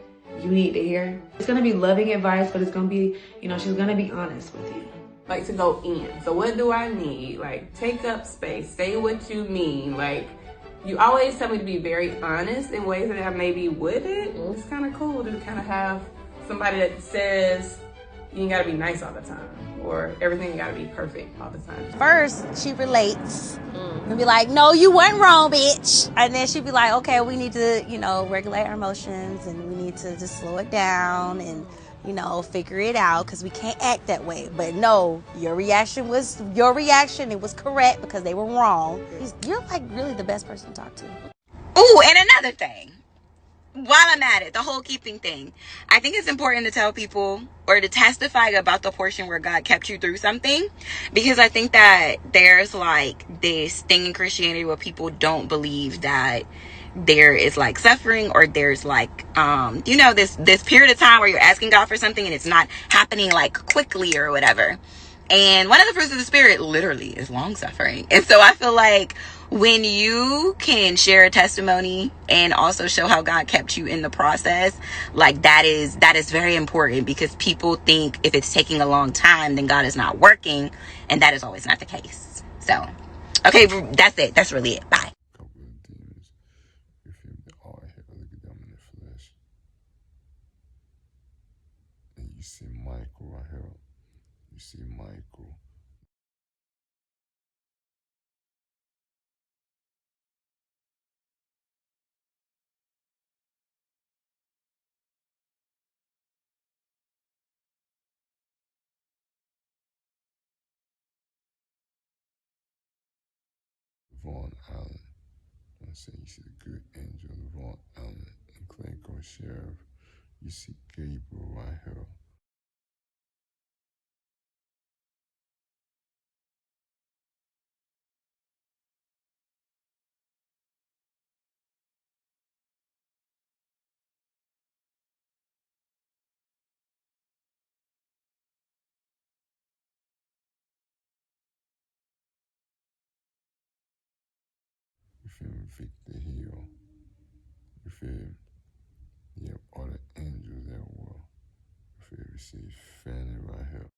you need to hear. It's gonna be loving advice, but it's gonna be, you know, she's gonna be honest with you. Like to go in. So what do I need? Like take up space, say what you mean. Like you always tell me to be very honest in ways that I maybe wouldn't. It's kind of cool to kind of have somebody that says you ain't gotta be nice all the time or everything gotta be perfect all the time. First, she relates and be like, no, you weren't wrong, bitch. And then she'd be like, okay, we need to, you know, regulate our emotions and we need to just slow it down and, you know, figure it out because we can't act that way. But no, your reaction was your reaction. It was correct because they were wrong. You're like really the best person to talk to. Ooh, and another thing. While I'm at it, the whole keeping thing, I think it's important to tell people or to testify about the portion where God kept you through something, because I think that there's like this thing in Christianity where people don't believe that there is like suffering or there's like you know, this period of time where you're asking God for something and it's not happening like quickly or whatever. And one of the fruits of the Spirit literally is long suffering. And so I feel like when you can share a testimony and also show how God kept you in the process, like that is very important, because people think if it's taking a long time, then God is not working. And that is always not the case. So Okay, that's it. That's really it. Bye. Couple of demons. You feel me? They're all here. Look at them in the flesh. And you see Michael right here. You see Michael. Vaughn Allen. I'm saying you see the good angel, Vaughn Allen, and Clayco Sheriff. You see Gabriel right here. You feel me? Victor Hill. You feel me? You have all the angels that were. You feel me? You see Fanny right here.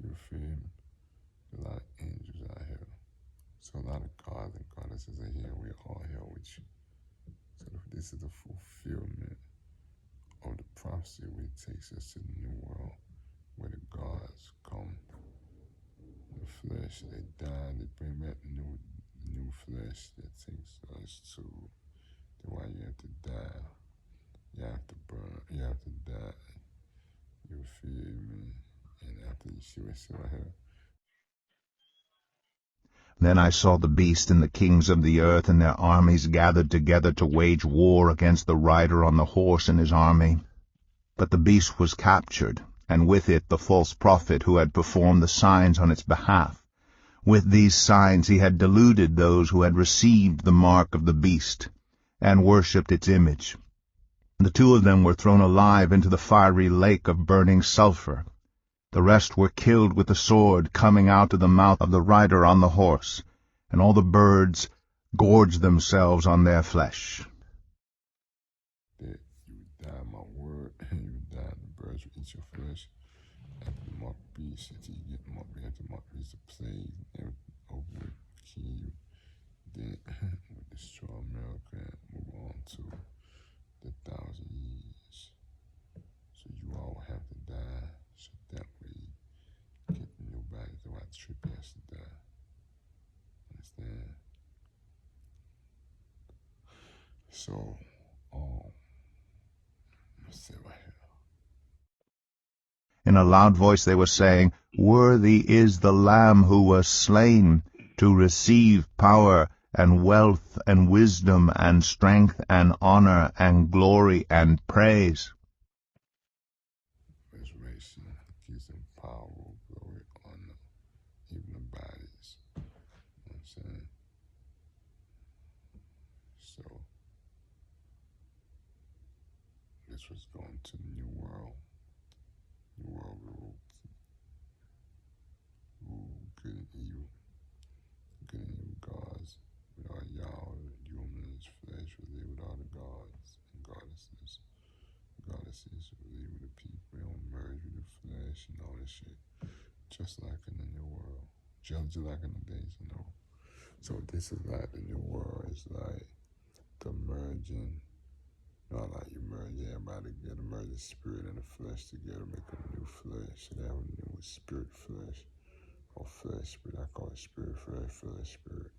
You feel me? A lot of angels out here. So a lot of gods and goddesses are here. We're all here with you. So this is the fulfillment of the prophecy which takes us to the new world, where the gods come in the flesh. They die. They bring back new flesh that takes us to why you have to die. You have to burn. You have to die. You feel me? And after you see what's right here. Then I saw the beast and the kings of the earth and their armies gathered together to wage war against the rider on the horse and his army. But the beast was captured, and with it the false prophet who had performed the signs on its behalf. With these signs he had deluded those who had received the mark of the beast and worshipped its image. The two of them were thrown alive into the fiery lake of burning sulfur. The rest were killed with the sword coming out of the mouth of the rider on the horse, and all the birds gorged themselves on their flesh. That you would die in my word, and you would die, and the birds would eat your flesh. After the mark beast, until you get the mark beast, after the mark beast, the plague, and over with, kill you. Then would destroy America and move on to the 1,000 years. So you all have to die, so that way you get the new body. The white trip has to die. Understand? So, let's say right here. In a loud voice they were saying, Worthy is the Lamb who was slain to receive power and wealth and wisdom and strength and honor and glory and praise. Resurrection gives them power, glory, honor, even the bodies. You know what I'm saying? So, this was going to the new world. New world ruled good and evil. Good and evil gods. Without y'all, humans, flesh, we live with all the gods and goddesses. Goddesses who live with the people. They don't merge with the flesh and all this shit. Just like in the new world. Just like in the days, you know. So this is like the new world. It's like the merging. Not like you merge everybody together, merge the spirit and the flesh together, make a new flesh. They have a new spirit flesh. Or flesh spirit. I call it spirit flesh, flesh spirit.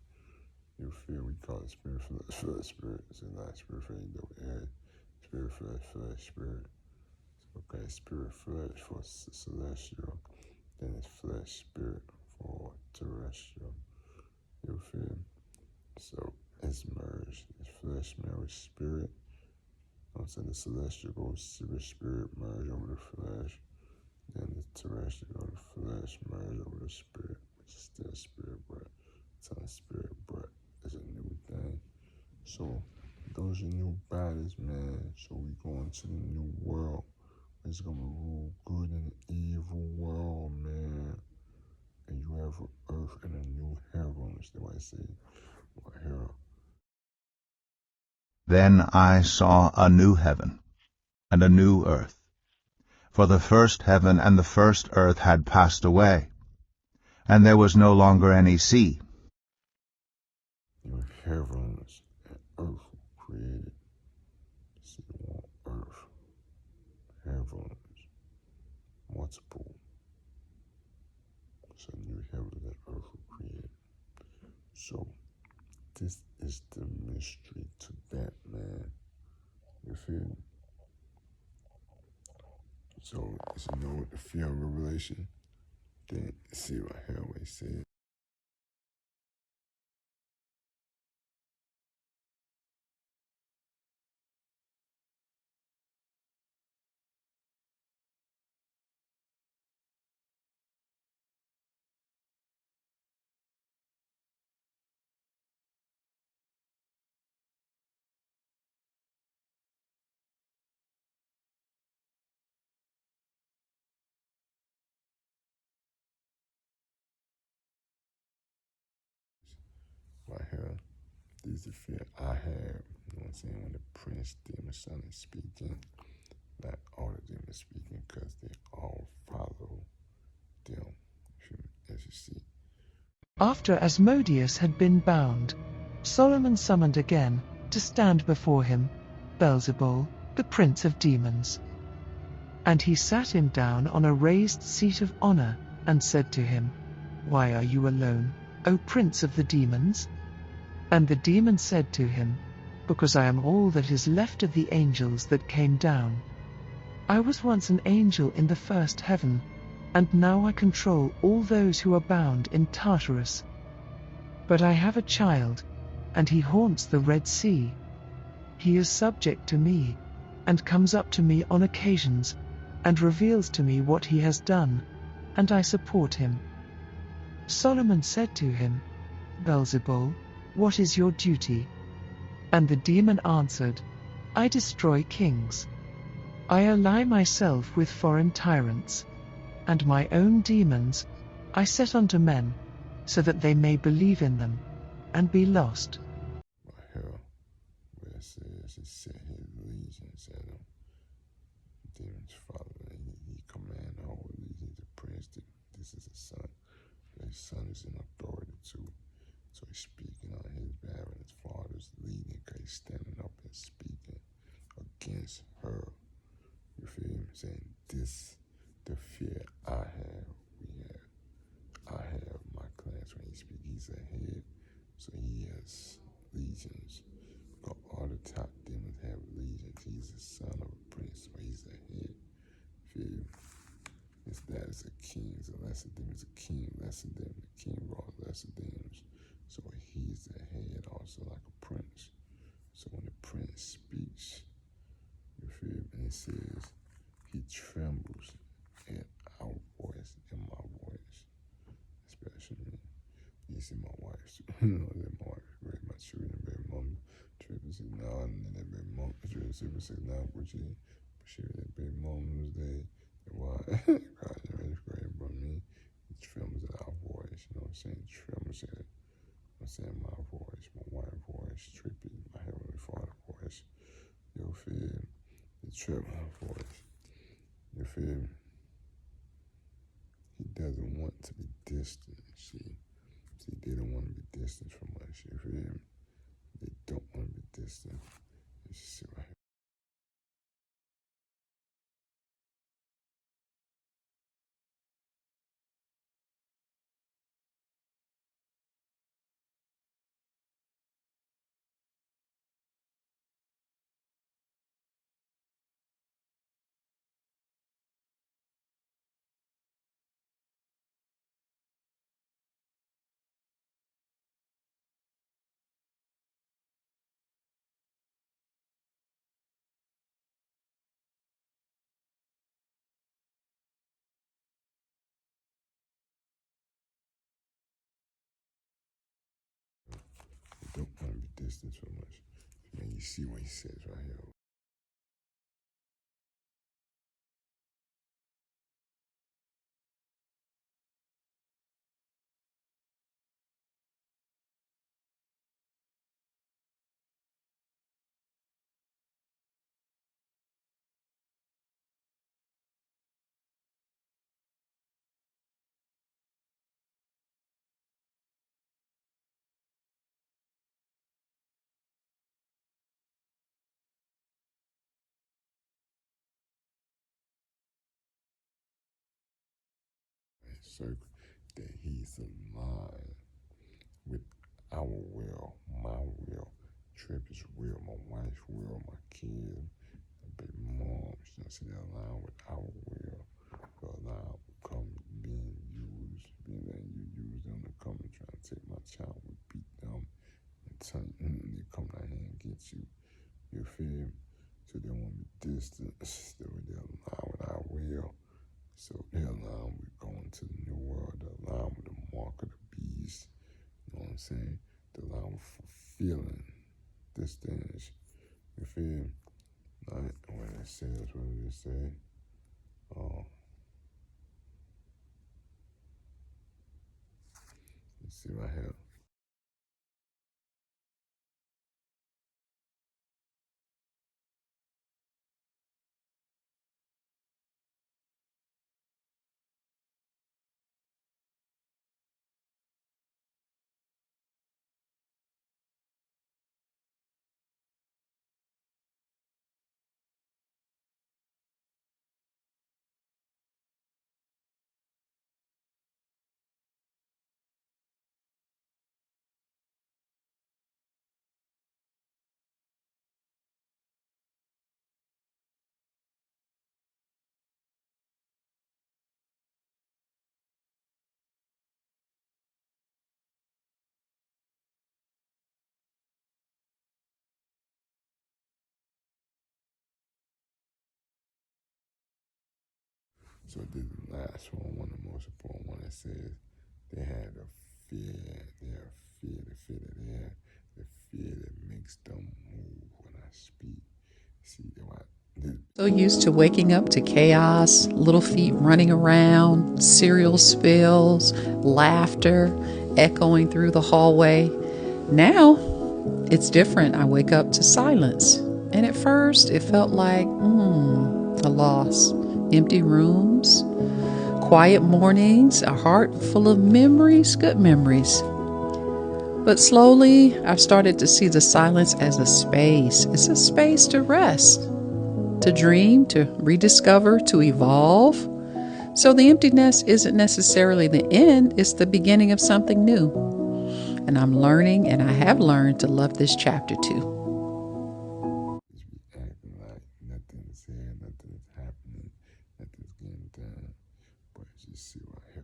You feel we call it spirit flesh, flesh spirit. It's not spirit flesh, you know, air. Spirit flesh, flesh spirit. Okay, spirit flesh for celestial. Then it's flesh spirit for terrestrial. You feel? So it's merged. It's flesh married with spirit. I'm saying the celestial goes to spirit merge over the flesh. Then the terrestrial go to flesh merge over the spirit, which is still spirit. spirit, but it's a new thing. So those are new bodies, man. So we going to the new world. It's gonna rule good and evil world, man. And you have an earth and a new heaven. That's what I say right here. Then I saw a new heaven and a new earth. For the first heaven and the first earth had passed away, and there was no longer any sea. New heavens and earth created. See, one earth, heavens, multiple. So new heavens and earth were created. So this is the mystery to that, man. You feel me? So, you know, the fear of revelation, then see right here what he said. Right here, this is the fear I have. You know what I'm saying? When the prince, demon, son is speaking, not all of them are speaking because they all follow them. As you see. After Asmodeus had been bound, Solomon summoned again, to stand before him, Beelzebul, the prince of demons. And he sat him down on a raised seat of honor, and said to him, Why are you alone, O prince of the demons? And the demon said to him, Because I am all that is left of the angels that came down. I was once an angel in the first heaven, and now I control all those who are bound in Tartarus. But I have a child, and he haunts the Red Sea. He is subject to me, and comes up to me on occasions, and reveals to me what he has done, and I support him. Solomon said to him, Beelzebul, what is your duty? And the demon answered, I destroy kings. I ally myself with foreign tyrants, and my own demons I set unto men, so that they may believe in them, and be lost. Right here, where it says he set his legions at him. Demons follow, and he command the whole legion to prince. This is his son. His son is in authority too. So he's speaking on his behalf, and his father's leading because he's standing up and speaking against her. You feel me? Saying this, the fear I have, we have. I have my class when he speaks, he's a head. So he has legions. Because all the top demons have legions. He's the son of a prince, so he's a head. Feel me? His dad is a king, so lesser demons a king, lesser demon, the king brought lesser demons. So he's the head also like a prince. So when the prince speaks, you feel me? And it says he trembles at our voice and my voice. Especially me. You see my wife, you know that my wife is very much children, very mom, triple six now, and then that very mom, triple six now, which is, she that baby mom's day. Why? God, you know, it's great, but me, it trembles at our voice, you know what I'm saying? It trembles at, I'm saying my voice, my wife's voice, trippy, my heavenly father voice. You feel me? It trembles my voice. You feel me? He doesn't want to be distant, see, they don't want to be distant from us, you feel me? They don't want to be distant. You see right here. don't want to be distant so much. Man, you see what he says right here. Circle that he's aligned with our will, my will, Tripp's will, my wife's will, my kids, my baby mom. You know, see that align with our will. To allow come being used, being that you use them to come and try to take my child, we beat them and tell they come down here and get you. You feel me? So they want me distant, so they align with our will. So they allow me going to the new world, they allow me the mark of the beast, you know what I'm saying? They allow me fulfilling this thing. You feel me? Like when it says what it say, you see right here. So this is the last one of the most important one that says they had a fear, they have fear, the fear that they have, the fear that makes them move when I speak. See, So used to waking up to chaos, little feet running around, cereal spills, laughter echoing through the hallway. Now, it's different. I wake up to silence. And at first, it felt like, a loss. Empty rooms, quiet mornings, a heart full of memories, good memories. But slowly, I've started to see the silence as a space. It's a space to rest, to dream, to rediscover, to evolve. So the emptiness isn't necessarily the end, it's the beginning of something new. And I'm learning, and I have learned to love this chapter too. Acting like nothing's here, nothing's happening, nothing's getting done. But you see right here.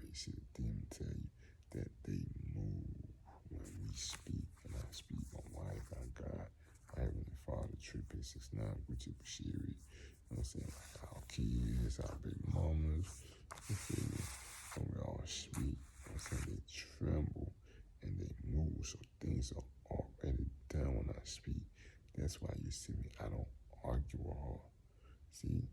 You see the demon tell you that they move when we speak. And I speak on wife, our God, our Heavenly Father, Trip 69, Gucci Bashiri. You know what I'm saying? Our kids, our baby mamas, you feel me? When we all speak, you know what I'm saying? They tremble and they move. So things are already done when I speak. That's why you see me. I don't argue with her. See?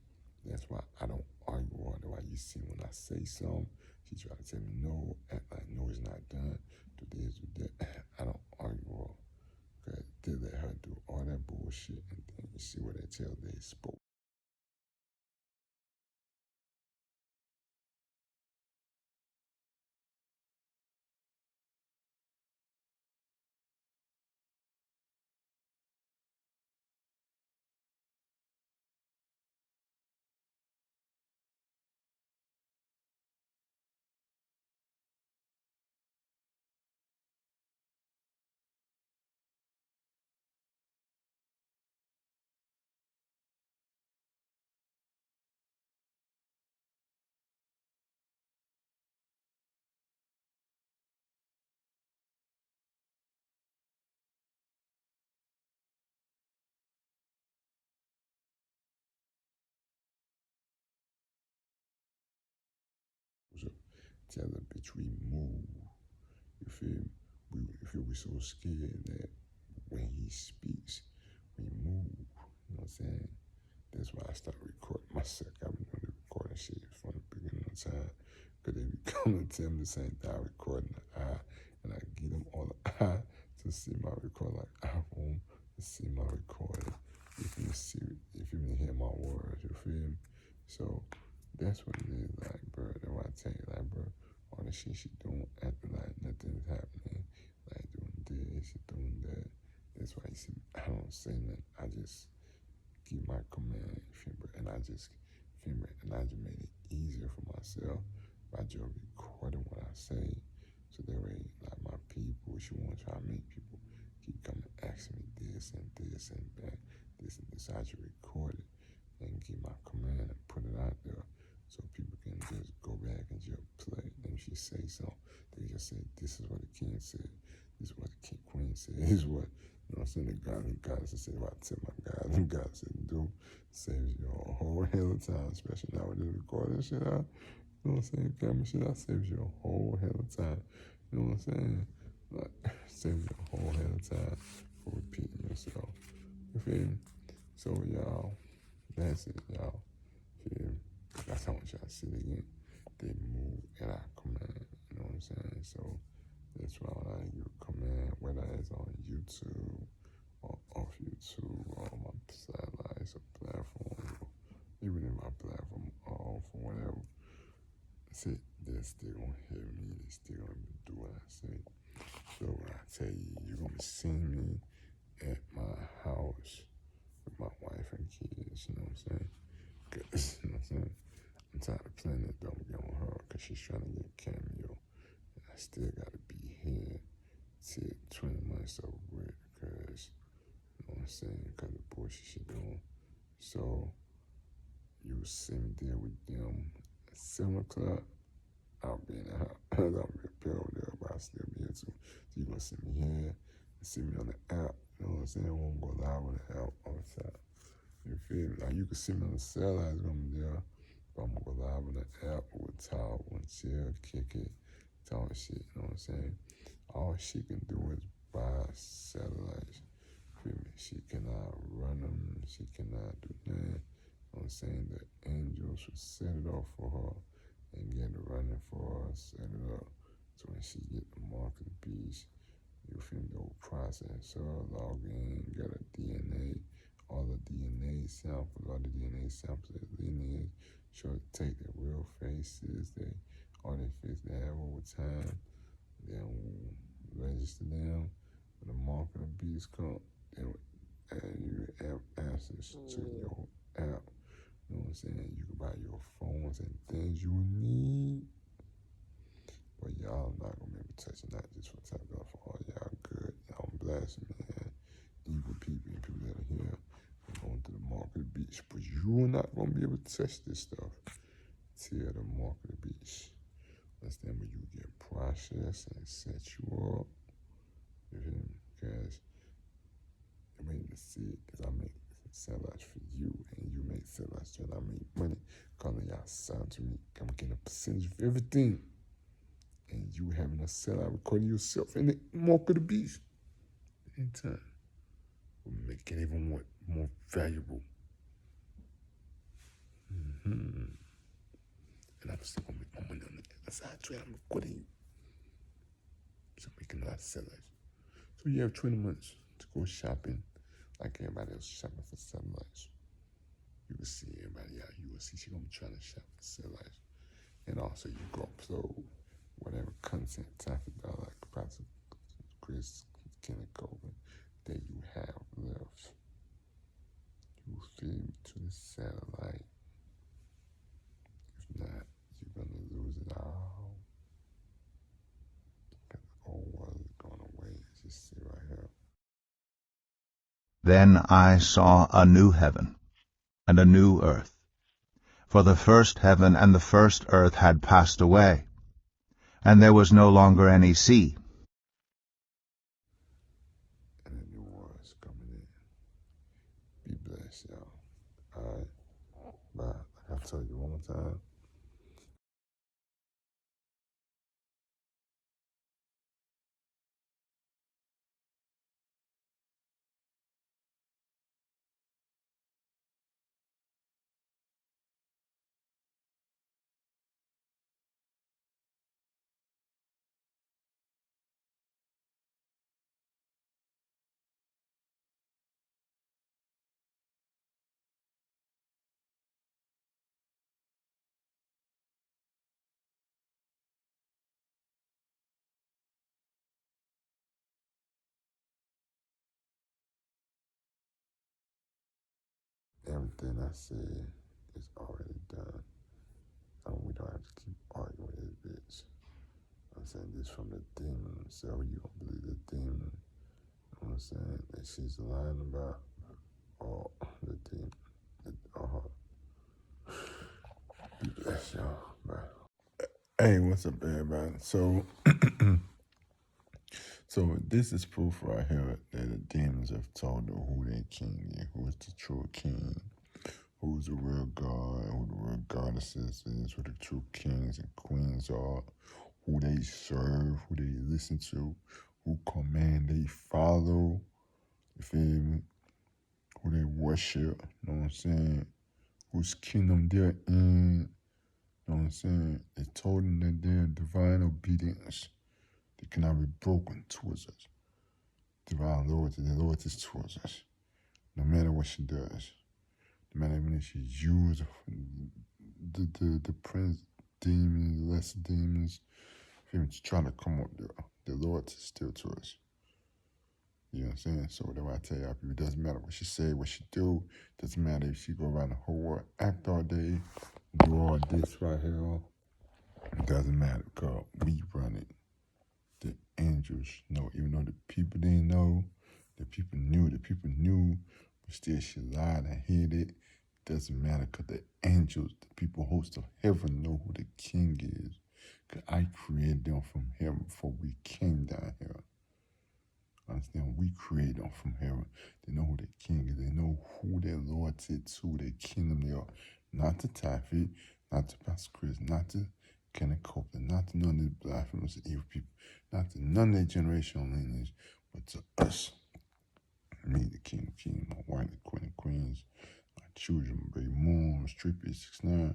That's why I don't argue with her. That's why you see when I say something, she try to tell me no, act like no, it's not done. Do this, do that. I don't argue with her. Okay, let her do all that bullshit, and then you see what they tell they spoke. So tell the bitch we move. You feel me? We so scared that when he speaks, we move. You know what I'm saying? That's why I started recording myself. I've been doing the recording shit from the beginning of time. Because they be coming to tell me the same thing. I recording the eye, and I give them all the eye to see my recording, like iPhone to see my recording. If you hear my words, you feel me? So that's what it is, like, bro. That's why I tell you, like, bro, all the shit she doing, acting like nothing's happening, like doing this, she doing that. That's why you see, I don't say nothing. I just keep my command, you feel me? And I just, feel me? And I just made it easier for myself by just recording what I say. So that way, like, my people, she wants to try to make people keep coming asking me this and this and that, this and this. I just record it and give my command and put it out there so people can just go back and just play. And if she say something, they just say, this is what the king said, this is what the king queen said, this is what, you know what I'm saying, the God and goddess said, what I tell my God and God said do, saves you a whole hell of time, especially now with the recording shit out. You know what I'm saying? Camera shit out saves you a whole hell of time. You know what I'm saying? Like, saves you a whole hell of time for repeating yourself. You feel me? So y'all, that's it, y'all. Feel me? That's how I want y'all to see it again. They move at our command. You know what I'm saying? So that's why when I use command, whether it's on YouTube or off YouTube or my satellites or platforms, or even in my platform off or whatever. See, they're still gonna hear me, they still gonna do what I say. So when I tell you, you're gonna see me at my house with my wife and kids, you know what I'm saying? Cause, you know what I'm saying? I'm tired of playing that dumb game with her because she's trying to get a cameo. And I still gotta be here till 20 months over with because, you know what I'm saying? Because the bullshit she doing. So, you will see me there with them at 7 o'clock. I'll be in the house. I'll be a pill over there, but I'll still be here too. So you're going to see me here and see me on the app. You know what I'm saying? I won't go live on the app all the time. You feel me? Like, you can see me on the satellite, it's going to be there. But I'm going to go live on the app with towel and chill, kick it, talk shit. You know what I'm saying? All she can do is buy satellites. Feel me? She cannot run them. She cannot do nothing. You know what I'm saying? The angels would set it off for her and get it running for her, set it up. So when she get the mark of the beast, you feel me? The whole process. So log in, get a DNA, all the DNA samples, all the DNA samples, their lineage, show take their real faces, all their faces they have over time, then register them. When the mark of the beast come, then add your answers to your app. You know what I'm saying? You can buy your phones and things you need. But y'all not gonna be able to touch it, not just for top off for all y'all good. Y'all blessed, man. Evil people and people that are here and going to the market beach. But you're not gonna be able to touch this stuff till the market beach. Understand where you get processed and set you up. You hear me? Because the way to see it is I make satellites for you and you make satellites and I make money calling y'all sound to me. I'm getting a percentage of everything. And you having a satellite recording yourself in the mark of the beast. In time, will make it even more valuable. And I'm still gonna make my money on the other side. I'm recording you. So I'm making a lot of satellites. So you have 20 months to go shopping like everybody else shopping for satellites. You will see everybody out. You will see she's gonna be trying to shop for satellites. And also you go upload whatever content taffi like Pastor Chris Kenneth Coleman that you have left. You will feed to the satellite. If not, you're gonna lose it all. Because the whole world is going away, as you see right here. Then I saw a new heaven and a new earth. For the first heaven and the first earth had passed away, and there was no longer any sea. And a new world is coming in. Be blessed, y'all. Alright? Bye. Like I told you one more time. Everything I said is already done. We don't have to keep arguing with this bitch. I'm saying this from the demon. So you gonna believe the demon? You know what I'm saying? That she's lying about all the demon. Be blessed, y'all. Bye. Hey, what's up, everybody? So this is proof right here that the demons have told her who their king is, who is the true king, who's the real God, who the real goddesses is, who the true kings and queens are, who they serve, who they listen to, who command they follow, you feel me? Who they worship, you know what I'm saying? Whose kingdom they're in, you know what I'm saying? They told them that their divine obedience, they cannot be broken towards us. Divine loyalty, their loyalty is towards us. No matter what she does. No matter even if she uses the prince demons, less demons, to try to come up there. The loyalty is still to us. You know what I'm saying? So that's why I tell y'all people, it doesn't matter what she say, what she do. It doesn't matter if she go around the whole world, act all day, do all this right here. It doesn't matter, because we run it. The angels know, even though the people didn't know, the people knew, but still she lied and hid it. It doesn't matter, because the angels, the people host of heaven, know who the king is. Because I created them from heaven before we came down here. Understand? We created them from heaven. They know who their king is. They know who their Lord is, who their kingdom they are. Not to Taffi, not to Pastor Chris, not to Kenneth Copeland, not to none of these blasphemous and evil people, not to none of their generational lineage, but to us. Me, the king of kings, my wife, the queen of queens, my children, my baby moms, Trippy 69,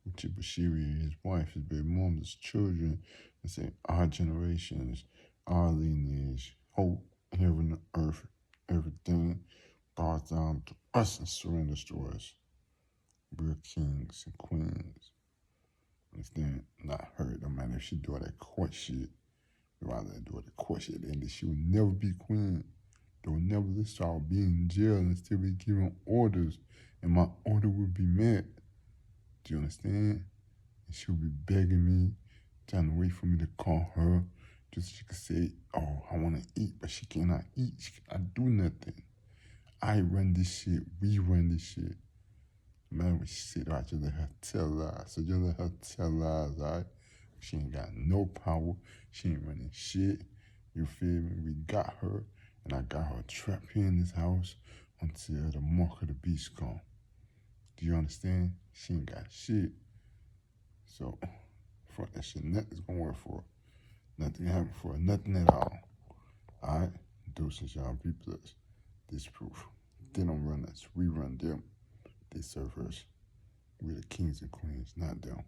Uchi Bashiri, his wife, his baby moms, his children, and say our generations, our lineage, hope, heaven, earth, everything bows down to us and surrenders to us. We're kings and queens. Understand? Not her. No matter if she do all that court shit. Rather than do all that court shit, and she will never be queen. They will never listen to I'll be in jail and still be giving orders, and my order will be met. Do you understand? And she'll be begging me, trying to wait for me to call her, just so she could say, oh, I want to eat, but she cannot eat. She cannot do nothing. I run this shit. We run this shit. Man, when she said, I just let her tell lies. So just let her tell lies, all right? She ain't got no power. She ain't running shit. You feel me? We got her, and I got her trapped here in this house until the mark of the beast come. Do you understand? She ain't got shit. So, fuck that shit. Nothing's gonna work for her. Nothing happen for her. Nothing at all. All right? Deuces, y'all. Be blessed. This proof. They don't run us. We run them. They serve us. We're the kings and queens, not them.